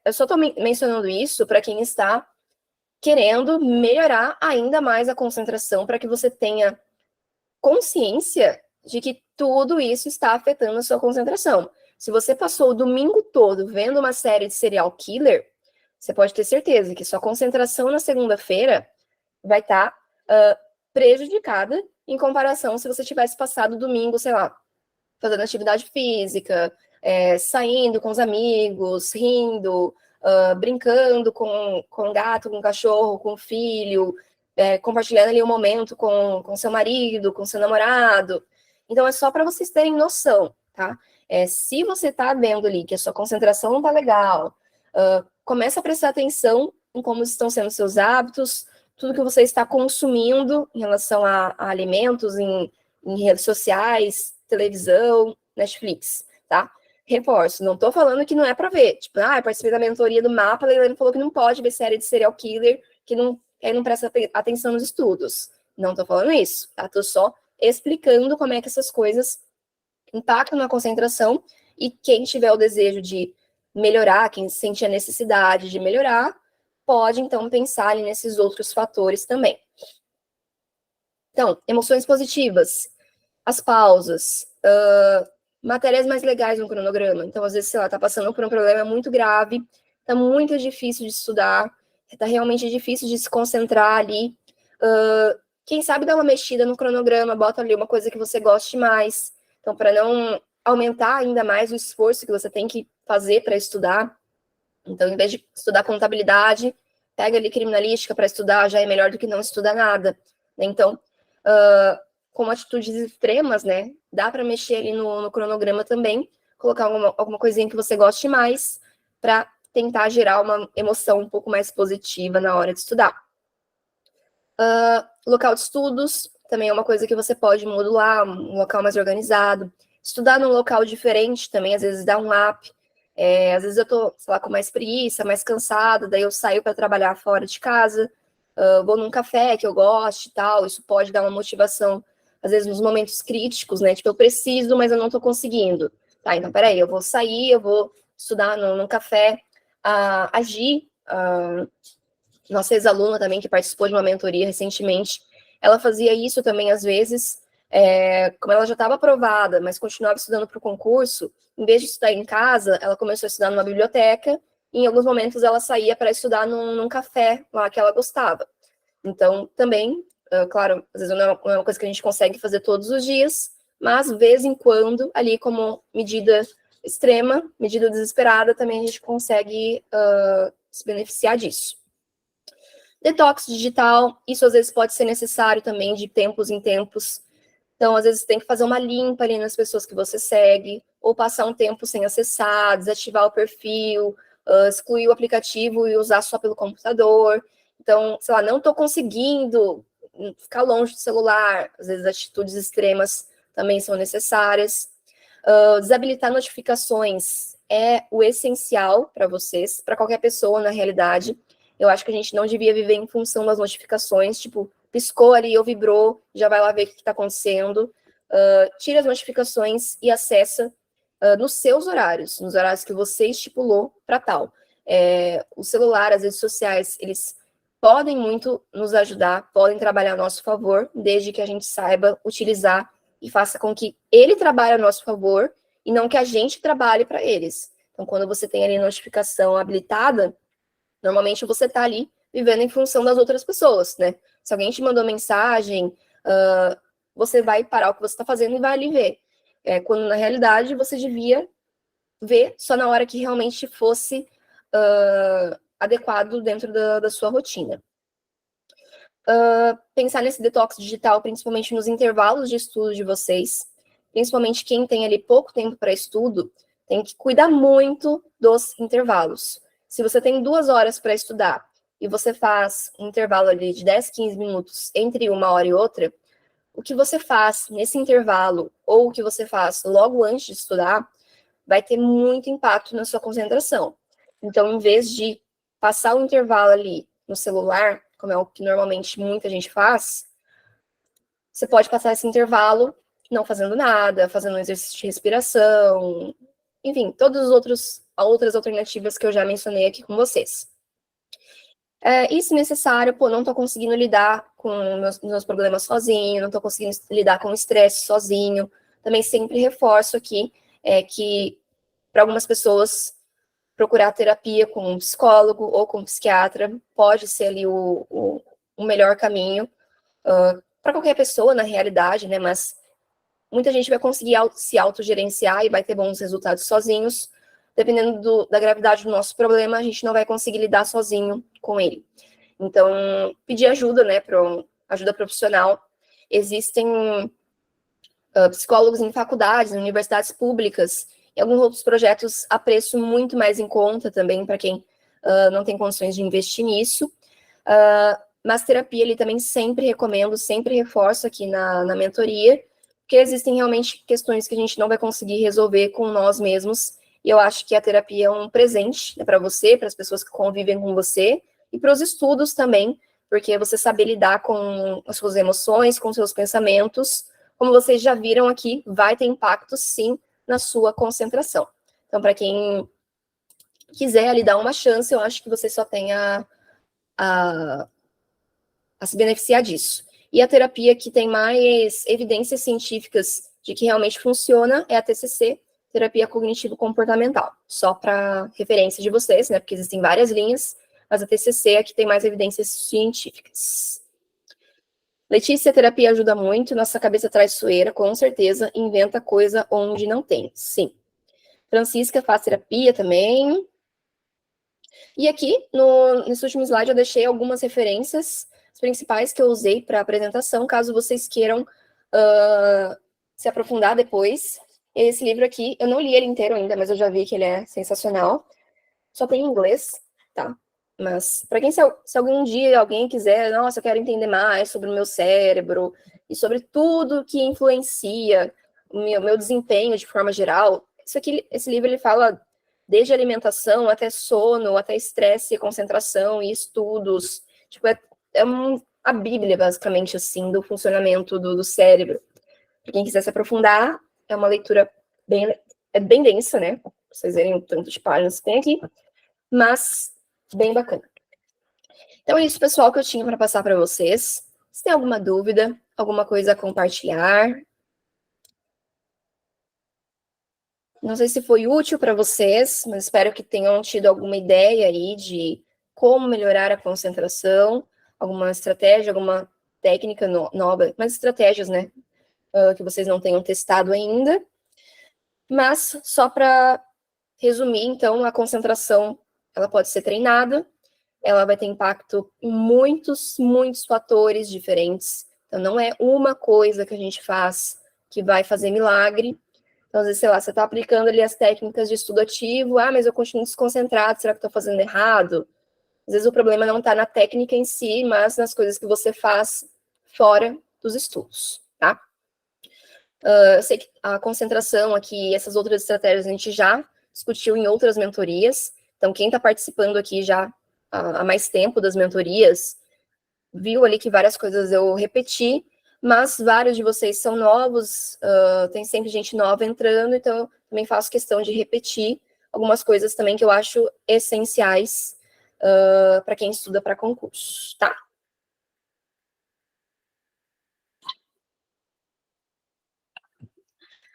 eu só estou mencionando isso para quem está querendo melhorar ainda mais a concentração, para que você tenha consciência de que tudo isso está afetando a sua concentração. Se você passou o domingo todo vendo uma série de serial killer, você pode ter certeza que sua concentração na segunda-feira vai estar prejudicada em comparação se você tivesse passado o domingo, sei lá, fazendo atividade física, saindo com os amigos, rindo, brincando com o gato, com o cachorro, com o filho, compartilhando ali um momento com seu marido, com seu namorado. Então, é só para vocês terem noção, tá? Se você está vendo ali que a sua concentração não está legal, começa a prestar atenção em como estão sendo seus hábitos, tudo que você está consumindo em relação a alimentos, em redes sociais, televisão, Netflix, tá? Reforço, não tô falando que não é para ver. Tipo, eu participei da mentoria do Mapa, a Leilane falou que não pode ver série de serial killer, que não presta atenção nos estudos. Não tô falando isso, tá? Tô só explicando como é que essas coisas impactam na concentração, e quem tiver o desejo de melhorar, quem sente a necessidade de melhorar, pode, então, pensar ali nesses outros fatores também. Então, emoções positivas, as pausas, matérias mais legais no cronograma. Então, às vezes, sei lá, tá passando por um problema muito grave, tá muito difícil de estudar, tá realmente difícil de se concentrar ali. Quem sabe dar uma mexida no cronograma, bota ali uma coisa que você goste mais. Então, para não aumentar ainda mais o esforço que você tem que fazer para estudar. Então, em vez de estudar contabilidade, pega ali criminalística para estudar, já é melhor do que não estudar nada, né? Então, com atitudes extremas, né, dá para mexer ali no cronograma também, colocar alguma coisinha que você goste mais, para tentar gerar uma emoção um pouco mais positiva na hora de estudar. Local de estudos, também é uma coisa que você pode modular, um local mais organizado. Estudar num local diferente também, às vezes, dá um up. Às vezes eu tô, sei lá, com mais preguiça, mais cansada, daí eu saio para trabalhar fora de casa, vou num café que eu gosto e tal, isso pode dar uma motivação, às vezes, nos momentos críticos, né? Tipo, eu preciso, mas eu não tô conseguindo. Tá, então, peraí, eu vou sair, eu vou estudar num café. A Gi, nossa ex-aluna também, que participou de uma mentoria recentemente, ela fazia isso também, às vezes, como ela já estava aprovada, mas continuava estudando para o concurso, em vez de estudar em casa, ela começou a estudar numa biblioteca, e em alguns momentos ela saía para estudar num café lá que ela gostava. Então, também, claro, às vezes não é uma coisa que a gente consegue fazer todos os dias, mas, de vez em quando, ali como medida extrema, medida desesperada, também a gente consegue se beneficiar disso. Detox digital, isso às vezes pode ser necessário também de tempos em tempos. Então, às vezes tem que fazer uma limpa ali nas pessoas que você segue, ou passar um tempo sem acessar, desativar o perfil, excluir o aplicativo e usar só pelo computador. Então, sei lá, não estou conseguindo ficar longe do celular, às vezes atitudes extremas também são necessárias. Desabilitar notificações é o essencial para vocês, para qualquer pessoa, na realidade. Eu acho que a gente não devia viver em função das notificações, tipo, piscou ali ou vibrou, já vai lá ver o que está acontecendo. Tira as notificações e acessa nos seus horários, nos horários que você estipulou para tal. O celular, as redes sociais, eles podem muito nos ajudar, podem trabalhar a nosso favor, desde que a gente saiba utilizar e faça com que ele trabalhe a nosso favor e não que a gente trabalhe para eles. Então, quando você tem ali notificação habilitada, normalmente você está ali vivendo em função das outras pessoas, né? Se alguém te mandou mensagem, você vai parar o que você está fazendo e vai ali ver. Quando, na realidade, você devia ver só na hora que realmente fosse adequado dentro da sua rotina. Pensar nesse detox digital, principalmente nos intervalos de estudo de vocês, principalmente quem tem ali pouco tempo para estudo, tem que cuidar muito dos intervalos. Se você tem 2 horas para estudar e você faz um intervalo ali de 10, 15 minutos entre uma hora e outra, o que você faz nesse intervalo ou o que você faz logo antes de estudar vai ter muito impacto na sua concentração. Então, em vez de passar o intervalo ali no celular, como é o que normalmente muita gente faz, você pode passar esse intervalo não fazendo nada, fazendo um exercício de respiração, enfim, todas as outras alternativas que eu já mencionei aqui com vocês. E se necessário, não estou conseguindo lidar com meus problemas sozinho, não estou conseguindo lidar com o estresse sozinho, também sempre reforço aqui que, para algumas pessoas, procurar terapia com um psicólogo ou com um psiquiatra pode ser ali o melhor caminho para qualquer pessoa, na realidade, né? Mas muita gente vai conseguir se autogerenciar e vai ter bons resultados sozinhos. Dependendo da gravidade do nosso problema, a gente não vai conseguir lidar sozinho com ele. Então, pedir ajuda, né, para ajuda profissional. Existem psicólogos em faculdades, em universidades públicas, e alguns outros projetos a preço muito mais em conta também, para quem não tem condições de investir nisso. Mas terapia, ele também sempre recomendo, sempre reforço aqui na mentoria, porque existem realmente questões que a gente não vai conseguir resolver com nós mesmos, e eu acho que a terapia é um presente, né, para você, para as pessoas que convivem com você, e para os estudos também, porque você saber lidar com as suas emoções, com os seus pensamentos, como vocês já viram aqui, vai ter impacto, sim, na sua concentração. Então, para quem quiser ali dar uma chance, eu acho que você só tem a se beneficiar disso. E a terapia que tem mais evidências científicas de que realmente funciona é a TCC, Terapia Cognitivo-Comportamental. Só para referência de vocês, né, porque existem várias linhas, mas a TCC é a que tem mais evidências científicas. Letícia, a terapia ajuda muito, nossa cabeça traiçoeira, com certeza, inventa coisa onde não tem, sim. Francisca faz terapia também. E aqui, nesse último slide, eu deixei algumas referências, as principais que eu usei para a apresentação, caso vocês queiram se aprofundar depois. Esse livro aqui, eu não li ele inteiro ainda, mas eu já vi que ele é sensacional. Só tem em inglês, tá? Mas para quem, se algum dia alguém quiser, nossa, eu quero entender mais sobre o meu cérebro e sobre tudo que influencia o meu desempenho de forma geral, esse livro ele fala desde alimentação até sono, até estresse, concentração e estudos. Tipo, a Bíblia, basicamente, assim, do funcionamento do cérebro. Para quem quiser se aprofundar, é uma leitura bem densa, né? Pra vocês verem o tanto de páginas que tem aqui, mas bem bacana. Então é isso, pessoal, que eu tinha para passar para vocês. Se tem alguma dúvida, alguma coisa a compartilhar. Não sei se foi útil para vocês, mas espero que tenham tido alguma ideia aí de como melhorar a concentração, alguma estratégia, alguma técnica nova, mas estratégias, né, que vocês não tenham testado ainda. Mas, só para resumir, então, a concentração, ela pode ser treinada, ela vai ter impacto em muitos fatores diferentes. Então, não é uma coisa que a gente faz que vai fazer milagre. Então, às vezes, sei lá, você está aplicando ali as técnicas de estudo ativo, mas eu continuo desconcentrado, será que estou fazendo errado? Às vezes o problema não está na técnica em si, mas nas coisas que você faz fora dos estudos, tá? Eu sei que a concentração aqui, essas outras estratégias a gente já discutiu em outras mentorias, então quem está participando aqui já há mais tempo das mentorias, viu ali que várias coisas eu repeti, mas vários de vocês são novos, tem sempre gente nova entrando, então eu também faço questão de repetir algumas coisas também que eu acho essenciais para quem estuda para concurso, tá?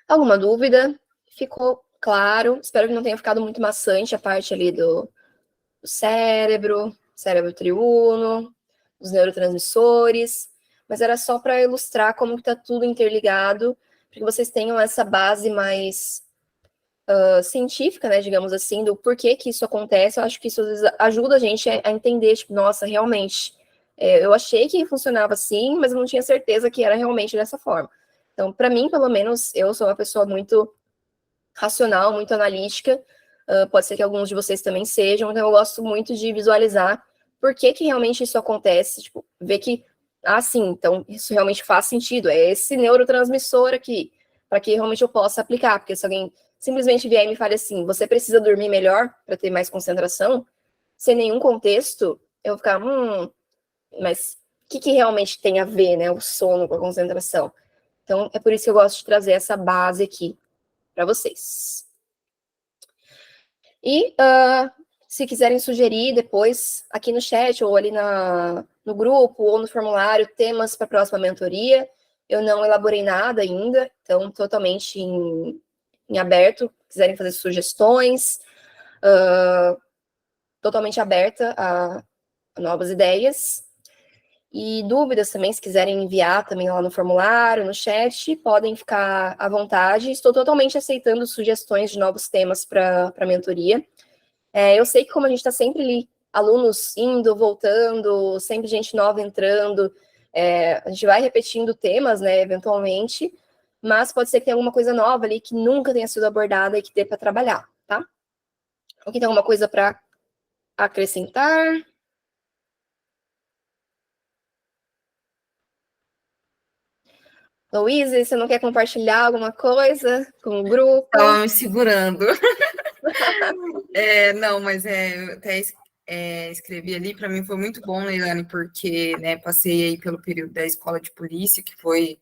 Alguma dúvida? Ficou claro? Espero que não tenha ficado muito maçante a parte ali do cérebro triuno, os neurotransmissores, mas era só para ilustrar como está tudo interligado, para que vocês tenham essa base mais científica, né, digamos assim, do porquê que isso acontece. Eu acho que isso às vezes ajuda a gente a entender, tipo, nossa, realmente, eu achei que funcionava assim, mas eu não tinha certeza que era realmente dessa forma. Então, para mim, pelo menos, eu sou uma pessoa muito racional, muito analítica, pode ser que alguns de vocês também sejam, então eu gosto muito de visualizar por que realmente isso acontece, tipo, ver que, sim, então isso realmente faz sentido, é esse neurotransmissor aqui, para que realmente eu possa aplicar, porque se alguém simplesmente vier e me fale assim, você precisa dormir melhor para ter mais concentração, sem nenhum contexto, eu vou ficar, mas o que realmente tem a ver, né, o sono com a concentração? Então, é por isso que eu gosto de trazer essa base aqui para vocês. E se quiserem sugerir depois, aqui no chat, ou ali no grupo, ou no formulário, temas para a próxima mentoria, eu não elaborei nada ainda, então totalmente em aberto, quiserem fazer sugestões, totalmente aberta a novas ideias. E dúvidas também, se quiserem enviar também lá no formulário, no chat, podem ficar à vontade. Estou totalmente aceitando sugestões de novos temas para a mentoria. Eu sei que como a gente está sempre ali, alunos indo, voltando, sempre gente nova entrando, a gente vai repetindo temas, né, eventualmente, mas pode ser que tenha alguma coisa nova ali que nunca tenha sido abordada e que dê para trabalhar, tá? Aqui tem alguma coisa para acrescentar? Luísa, você não quer compartilhar alguma coisa com o grupo? Estava me segurando. Não, mas eu até escrevi ali, para mim foi muito bom, Leilane, porque né, passei aí pelo período da escola de polícia, que foi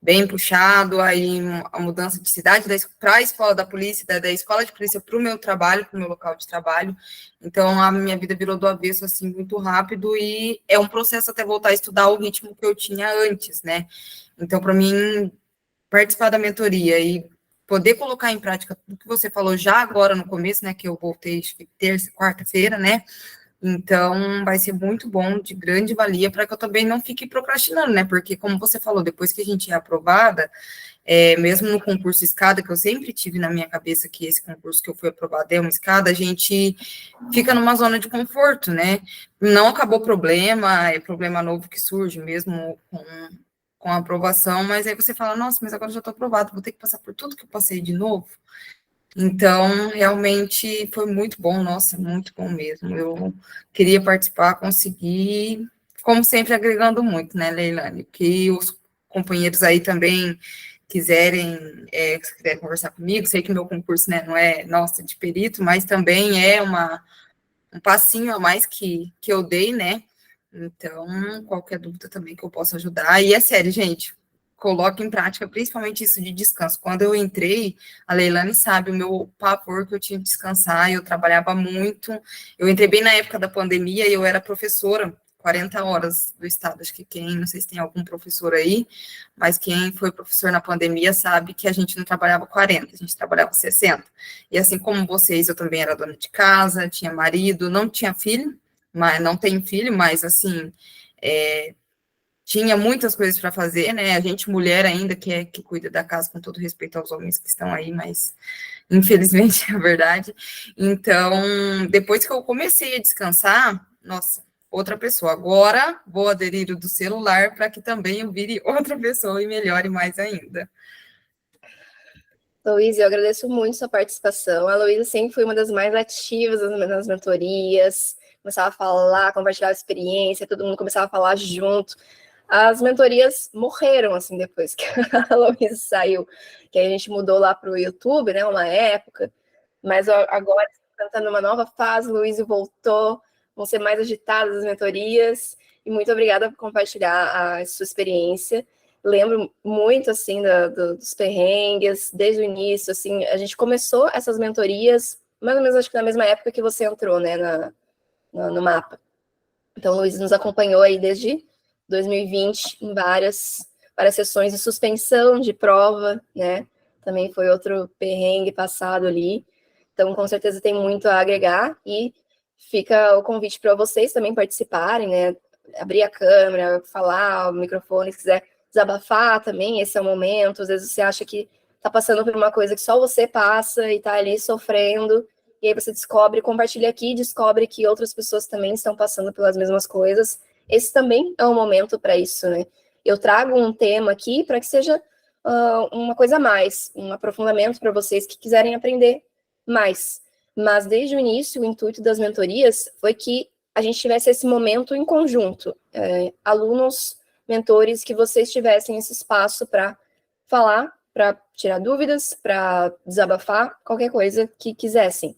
bem puxado, aí a mudança de cidade para a escola da polícia, da escola de polícia para o meu trabalho, para o meu local de trabalho. Então, a minha vida virou do avesso, assim, muito rápido, e é um processo até voltar a estudar o ritmo que eu tinha antes, né? Então, para mim, participar da mentoria e poder colocar em prática tudo que você falou já agora no começo, né, que eu voltei, acho que terça, quarta-feira, né, Então, vai ser muito bom, de grande valia, para que eu também não fique procrastinando, né? Porque, como você falou, depois que a gente é aprovada, mesmo no concurso escada, que eu sempre tive na minha cabeça que esse concurso que eu fui aprovada é uma escada, a gente fica numa zona de conforto, né? Não acabou o problema, é problema novo que surge mesmo com a aprovação, mas aí você fala, nossa, mas agora eu já estou aprovado, vou ter que passar por tudo que eu passei de novo. Então, realmente foi muito bom, nossa, muito bom mesmo. Eu queria participar, consegui, como sempre, agregando muito, né, Leilane? Que os companheiros aí também quiserem, se quiserem conversar comigo, sei que meu concurso, né, não é, nossa, de perito, mas também é um passinho a mais que eu dei, né? Então, qualquer dúvida também que eu possa ajudar. E é sério, gente, coloque em prática, principalmente isso de descanso. Quando eu entrei, a Leilane sabe o meu pavor que eu tinha de descansar, eu trabalhava muito. Eu entrei bem na época da pandemia e eu era professora, 40 horas do estado. Acho que não sei se tem algum professor aí, mas quem foi professor na pandemia sabe que a gente não trabalhava 40, a gente trabalhava 60. E assim como vocês, eu também era dona de casa, tinha marido, não tinha filho, mas não tenho filho, mas assim, tinha muitas coisas para fazer, né? A gente, mulher ainda, que cuida da casa, com todo respeito aos homens que estão aí, mas infelizmente é a verdade. Então, depois que eu comecei a descansar, nossa, outra pessoa. Agora vou aderir o do celular para que também eu vire outra pessoa e melhore mais ainda. Luísa, eu agradeço muito sua participação. A Luísa sempre foi uma das mais ativas nas mentorias, começava a falar, compartilhar a experiência, todo mundo começava a falar junto. As mentorias morreram, assim, depois que a Luísa saiu, que a gente mudou lá para o YouTube, né, uma época, mas agora, tentando uma nova fase, Luísa voltou, vão ser mais agitadas as mentorias, e muito obrigada por compartilhar a sua experiência. Lembro muito, assim, dos perrengues, desde o início, assim, a gente começou essas mentorias, mais ou menos, acho que na mesma época que você entrou, né, no mapa. Então, o Luiz nos acompanhou aí desde 2020 em várias sessões de suspensão de prova, né, também foi outro perrengue passado ali. Então, com certeza tem muito a agregar, e fica o convite para vocês também participarem, né, abrir a câmera, falar, o microfone, se quiser desabafar também, esse é o momento. Às vezes você acha que está passando por uma coisa que só você passa e está ali sofrendo, e aí você descobre, compartilha aqui, descobre que outras pessoas também estão passando pelas mesmas coisas. Esse também é um momento para isso, né? Eu trago um tema aqui para que seja uma coisa a mais, um aprofundamento para vocês que quiserem aprender mais. Mas desde o início, o intuito das mentorias foi que a gente tivesse esse momento em conjunto, alunos, mentores, que vocês tivessem esse espaço para falar, para tirar dúvidas, para desabafar, qualquer coisa que quisessem.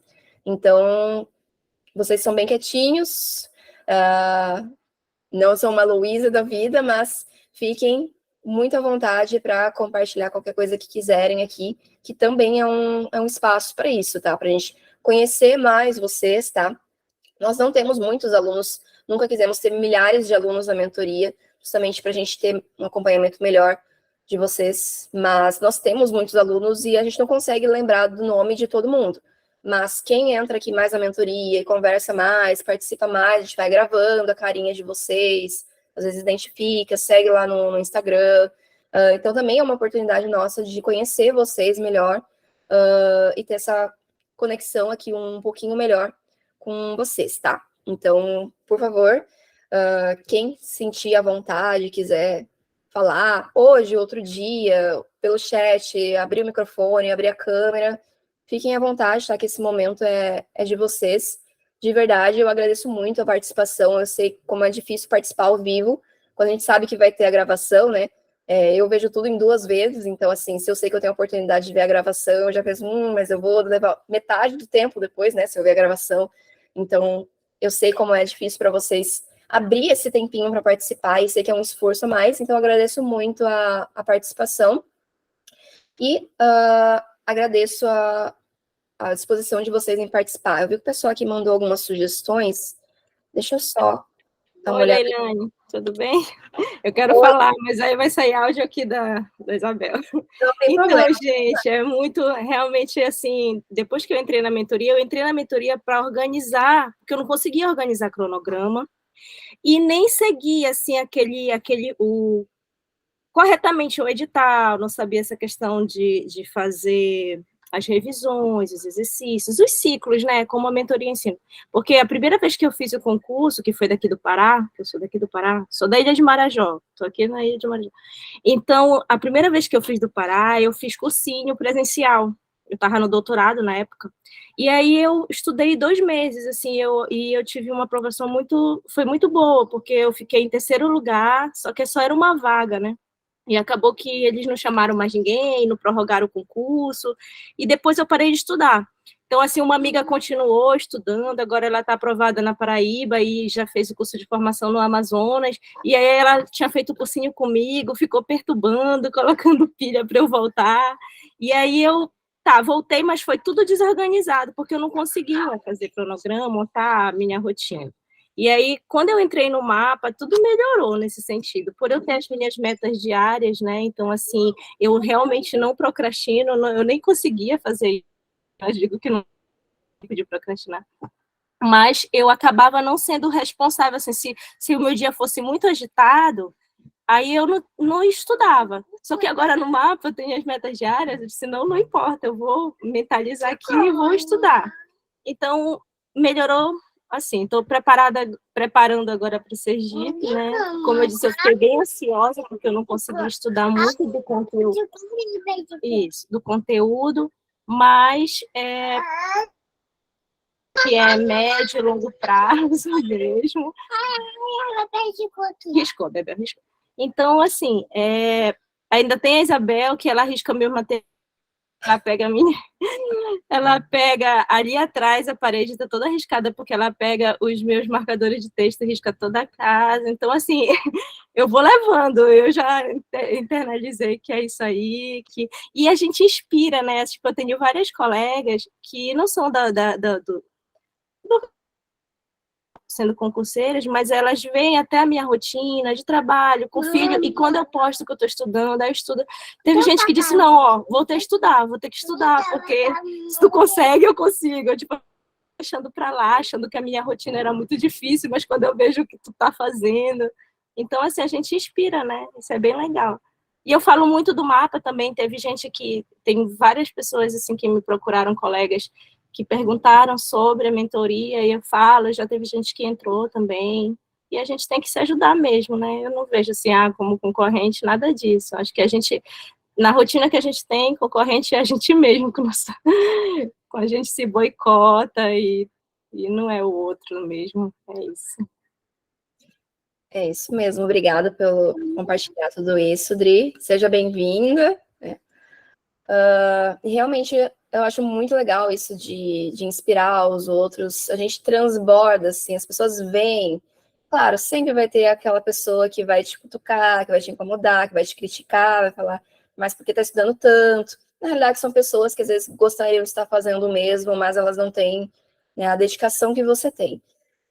Então, vocês são bem quietinhos, não são uma Luísa da vida, mas fiquem muito à vontade para compartilhar qualquer coisa que quiserem aqui, que também é um espaço para isso, tá? Para a gente conhecer mais vocês, tá? Nós não temos muitos alunos, nunca quisemos ter milhares de alunos na mentoria, justamente para a gente ter um acompanhamento melhor de vocês, mas nós temos muitos alunos e a gente não consegue lembrar do nome de todo mundo. Mas quem entra aqui mais na mentoria e conversa mais, participa mais, a gente vai gravando a carinha de vocês, às vezes identifica, segue lá no Instagram. Então também é uma oportunidade nossa de conhecer vocês melhor e ter essa conexão aqui um pouquinho melhor com vocês, tá? Então, por favor, quem sentir à vontade, quiser falar hoje, outro dia, pelo chat, abrir o microfone, abrir a câmera, fiquem à vontade, tá? Que esse momento é de vocês. De verdade, eu agradeço muito a participação. Eu sei como é difícil participar ao vivo, quando a gente sabe que vai ter a gravação, né? Eu vejo tudo em 2 vezes, então, assim, se eu sei que eu tenho a oportunidade de ver a gravação, eu já penso, mas eu vou levar metade do tempo depois, né? Se eu ver a gravação. Então, eu sei como é difícil para vocês abrir esse tempinho para participar, e sei que é um esforço a mais, então eu agradeço muito a participação. E agradeço a disposição de vocês em participar. Eu vi que o pessoal aqui mandou algumas sugestões. Deixa eu só dar uma Oi, olhada. Leilane, tudo bem? Eu quero falar, mas aí vai sair áudio aqui da Isabel. Então, gente, é muito, realmente, assim, depois que eu entrei na mentoria para organizar, porque eu não conseguia organizar cronograma, e nem seguia, assim, corretamente o edital, não sabia essa questão de fazer as revisões, os exercícios, os ciclos, né, como a mentoria ensina. Porque a primeira vez que eu fiz o concurso, que foi daqui do Pará, que eu sou daqui do Pará, sou da Ilha de Marajó, estou aqui na Ilha de Marajó. Então, a primeira vez que eu fiz do Pará, eu fiz cursinho presencial. Eu estava no doutorado na época. E aí eu estudei 2 meses, assim, e eu tive uma aprovação foi muito boa, porque eu fiquei em 3º lugar, só que só era uma vaga, né? E acabou que eles não chamaram mais ninguém, não prorrogaram o concurso, e depois eu parei de estudar. Então, assim, uma amiga continuou estudando, agora ela está aprovada na Paraíba e já fez o curso de formação no Amazonas, e aí ela tinha feito o cursinho comigo, ficou perturbando, colocando pilha para eu voltar, e aí voltei, mas foi tudo desorganizado, porque eu não conseguia fazer cronograma, montar a minha rotina. E aí, quando eu entrei no mapa, tudo melhorou nesse sentido, por eu ter as minhas metas diárias, né? Então, assim, eu realmente não procrastino, eu nem conseguia fazer isso, eu digo que não de procrastinar. Mas eu acabava não sendo responsável, assim, se o meu dia fosse muito agitado, aí eu não estudava. Só que agora no mapa eu tenho as metas diárias, eu disse, não importa, eu vou mentalizar aqui e vou estudar. Então, melhorou. Assim, estou preparando agora para o Sergipe, né? Como eu disse, eu fiquei bem ansiosa, porque eu não consegui estudar muito do conteúdo. Isso, do conteúdo, mas que é médio e longo prazo mesmo. Riscou, bebê, riscou. Então, assim, ainda tem a Isabel, que ela risca meu material, ela pega ali atrás, a parede está toda riscada, porque ela pega os meus marcadores de texto e risca toda a casa. Então, assim, eu vou levando, eu já internalizei que é isso aí. E a gente inspira, né? Tipo, eu tenho várias colegas que não são do sendo concurseiras, mas elas veem até a minha rotina de trabalho com filho, e quando eu posto que eu estou estudando, aí eu estudo. Teve gente que disse, não, vou ter que estudar, porque se tu consegue, eu consigo. Eu, tipo, deixando para lá, achando que a minha rotina era muito difícil, mas quando eu vejo o que tu tá fazendo. Então, assim, a gente inspira, né? Isso é bem legal. E eu falo muito do mapa também, teve gente tem várias pessoas, assim, que me procuraram, colegas, que perguntaram sobre a mentoria, e eu falo, já teve gente que entrou também, e a gente tem que se ajudar mesmo, né? Eu não vejo assim, como concorrente, nada disso. Acho que a gente, na rotina que a gente tem, concorrente é a gente mesmo, com a gente se boicota e não é o outro mesmo, é isso. É isso mesmo, obrigada pelo compartilhar tudo isso, Dri, seja bem-vinda. Realmente, eu acho muito legal isso de inspirar os outros, a gente transborda, assim, as pessoas veem, claro, sempre vai ter aquela pessoa que vai te cutucar, que vai te incomodar, que vai te criticar, vai falar, mas por que tá estudando tanto? Na realidade, são pessoas que às vezes gostariam de estar fazendo o mesmo, mas elas não têm, né, a dedicação que você tem.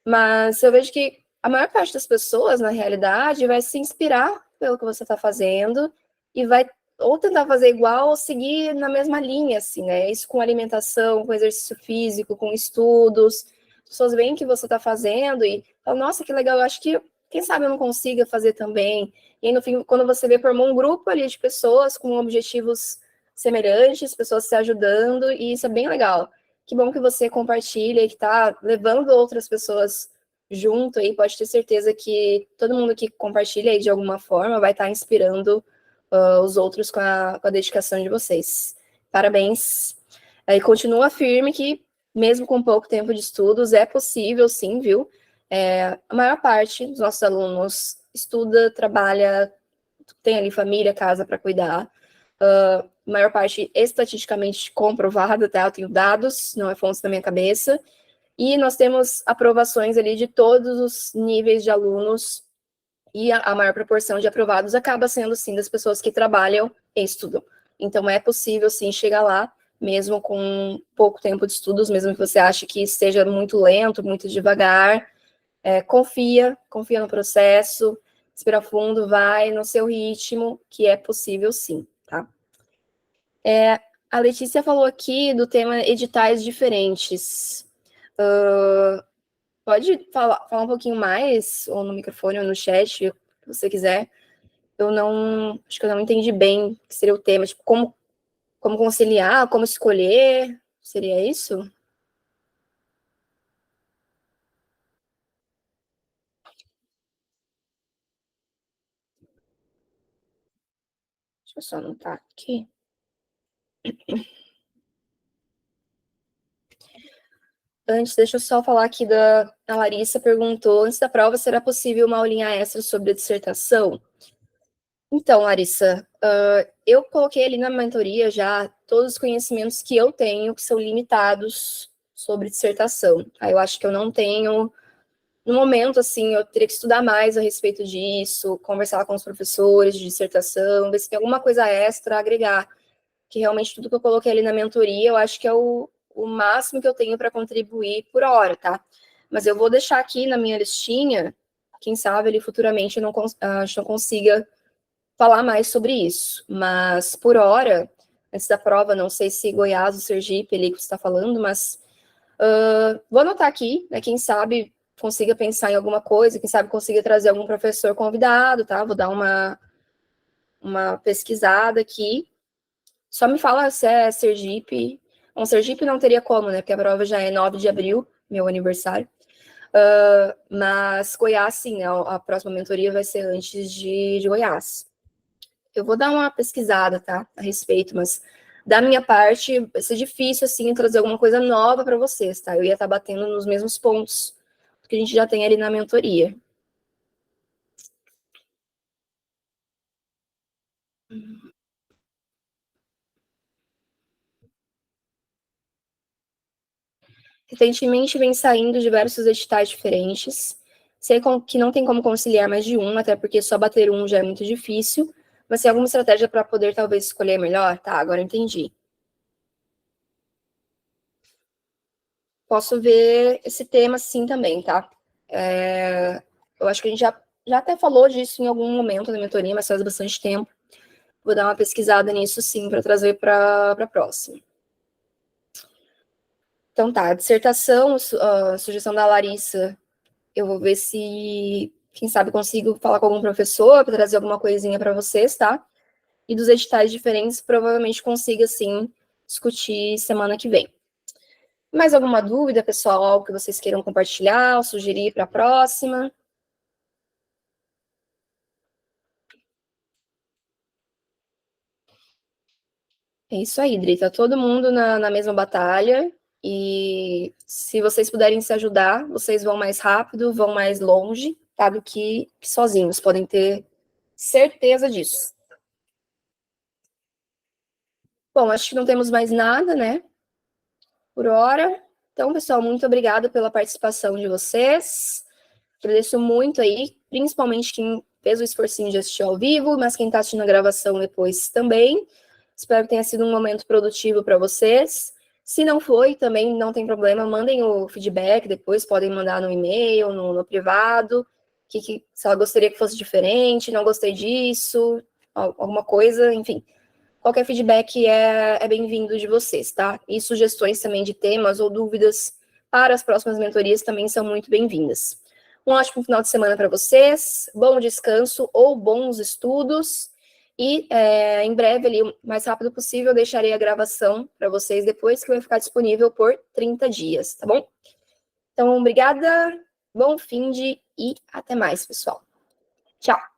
Mas eu vejo que a maior parte das pessoas, na realidade, vai se inspirar pelo que você está fazendo e vai ou tentar fazer igual ou seguir na mesma linha, assim, né? Isso com alimentação, com exercício físico, com estudos. As pessoas veem o que você está fazendo e falam, nossa, que legal, eu acho que, quem sabe eu não consiga fazer também. E aí, no fim, quando você vê, formou um grupo ali de pessoas com objetivos semelhantes, pessoas se ajudando, e isso é bem legal. Que bom que você compartilha e que está levando outras pessoas junto aí, pode ter certeza que todo mundo que compartilha aí de alguma forma vai estar inspirando os outros com a dedicação de vocês. Parabéns. Aí continua firme que, mesmo com pouco tempo de estudos, é possível sim, viu? A maior parte dos nossos alunos estuda, trabalha, tem ali família, casa para cuidar. A maior parte estatisticamente comprovada, tá? Eu tenho dados, não é fonte da minha cabeça. E nós temos aprovações ali de todos os níveis de alunos, e a maior proporção de aprovados acaba sendo, sim, das pessoas que trabalham e estudam. Então, é possível, sim, chegar lá, mesmo com pouco tempo de estudos, mesmo que você ache que esteja muito lento, muito devagar, confia no processo, respira fundo, vai no seu ritmo, que é possível sim, tá? A Letícia falou aqui do tema editais diferentes. Pode falar um pouquinho mais, ou no microfone, ou no chat, se você quiser. Acho que eu não entendi bem o que seria o tema, tipo, como conciliar, como escolher, seria isso? Deixa eu só anotar aqui. Antes, deixa eu só falar aqui a Larissa perguntou, antes da prova, será possível uma aulinha extra sobre a dissertação? Então, Larissa, eu coloquei ali na mentoria já todos os conhecimentos que eu tenho, que são limitados sobre dissertação. Aí eu acho que eu não tenho, no momento, assim, eu teria que estudar mais a respeito disso, conversar com os professores de dissertação, ver se tem alguma coisa extra a agregar, que realmente tudo que eu coloquei ali na mentoria, eu acho que é o máximo que eu tenho para contribuir por hora, tá? Mas eu vou deixar aqui na minha listinha, quem sabe ali futuramente a gente não consiga falar mais sobre isso. Mas por hora, antes da prova, não sei se Goiás ou Sergipe ali que você está falando, mas vou anotar aqui, né? Quem sabe consiga pensar em alguma coisa, quem sabe consiga trazer algum professor convidado, tá? Vou dar uma pesquisada aqui. Só me fala se é Sergipe. Bom, Sergipe não teria como, né? Porque a prova já é 9 de abril, meu aniversário. Mas Goiás, sim, a próxima mentoria vai ser antes de Goiás. Eu vou dar uma pesquisada, tá? A respeito, mas da minha parte, vai ser difícil, assim, trazer alguma coisa nova para vocês, tá? Eu ia estar batendo nos mesmos pontos que a gente já tem ali na mentoria. Recentemente vem saindo diversos editais diferentes. Sei que não tem como conciliar mais de um, até porque só bater um já é muito difícil. Mas tem alguma estratégia para poder talvez escolher melhor? Tá, agora eu entendi. Posso ver esse tema sim também, tá? Eu acho que a gente já até falou disso em algum momento na mentoria, mas faz bastante tempo. Vou dar uma pesquisada nisso sim para trazer para a próxima. Então tá, a dissertação, a sugestão da Larissa, eu vou ver se, quem sabe, consigo falar com algum professor para trazer alguma coisinha para vocês, tá? E dos editais diferentes, provavelmente consiga sim discutir semana que vem. Mais alguma dúvida, pessoal, algo que vocês queiram compartilhar ou sugerir para a próxima? É isso aí, Dri, tá todo mundo na mesma batalha, e se vocês puderem se ajudar, vocês vão mais rápido, vão mais longe, tá, do que sozinhos, podem ter certeza disso. Bom, acho que não temos mais nada, né, por hora. Então, pessoal, muito obrigada pela participação de vocês, agradeço muito aí, principalmente quem fez o esforcinho de assistir ao vivo, mas quem tá assistindo a gravação depois também. Espero que tenha sido um momento produtivo para vocês. Se não foi, também não tem problema, mandem o feedback depois, podem mandar no e-mail, no privado, se ela gostaria que fosse diferente, não gostei disso, alguma coisa, enfim. Qualquer feedback é bem-vindo de vocês, tá? E sugestões também de temas ou dúvidas para as próximas mentorias também são muito bem-vindas. Um ótimo final de semana para vocês, bom descanso ou bons estudos. E em breve, ali, o mais rápido possível, eu deixarei a gravação para vocês depois, que vai ficar disponível por 30 dias, tá bom? Então, obrigada, bom fim de e até mais, pessoal. Tchau!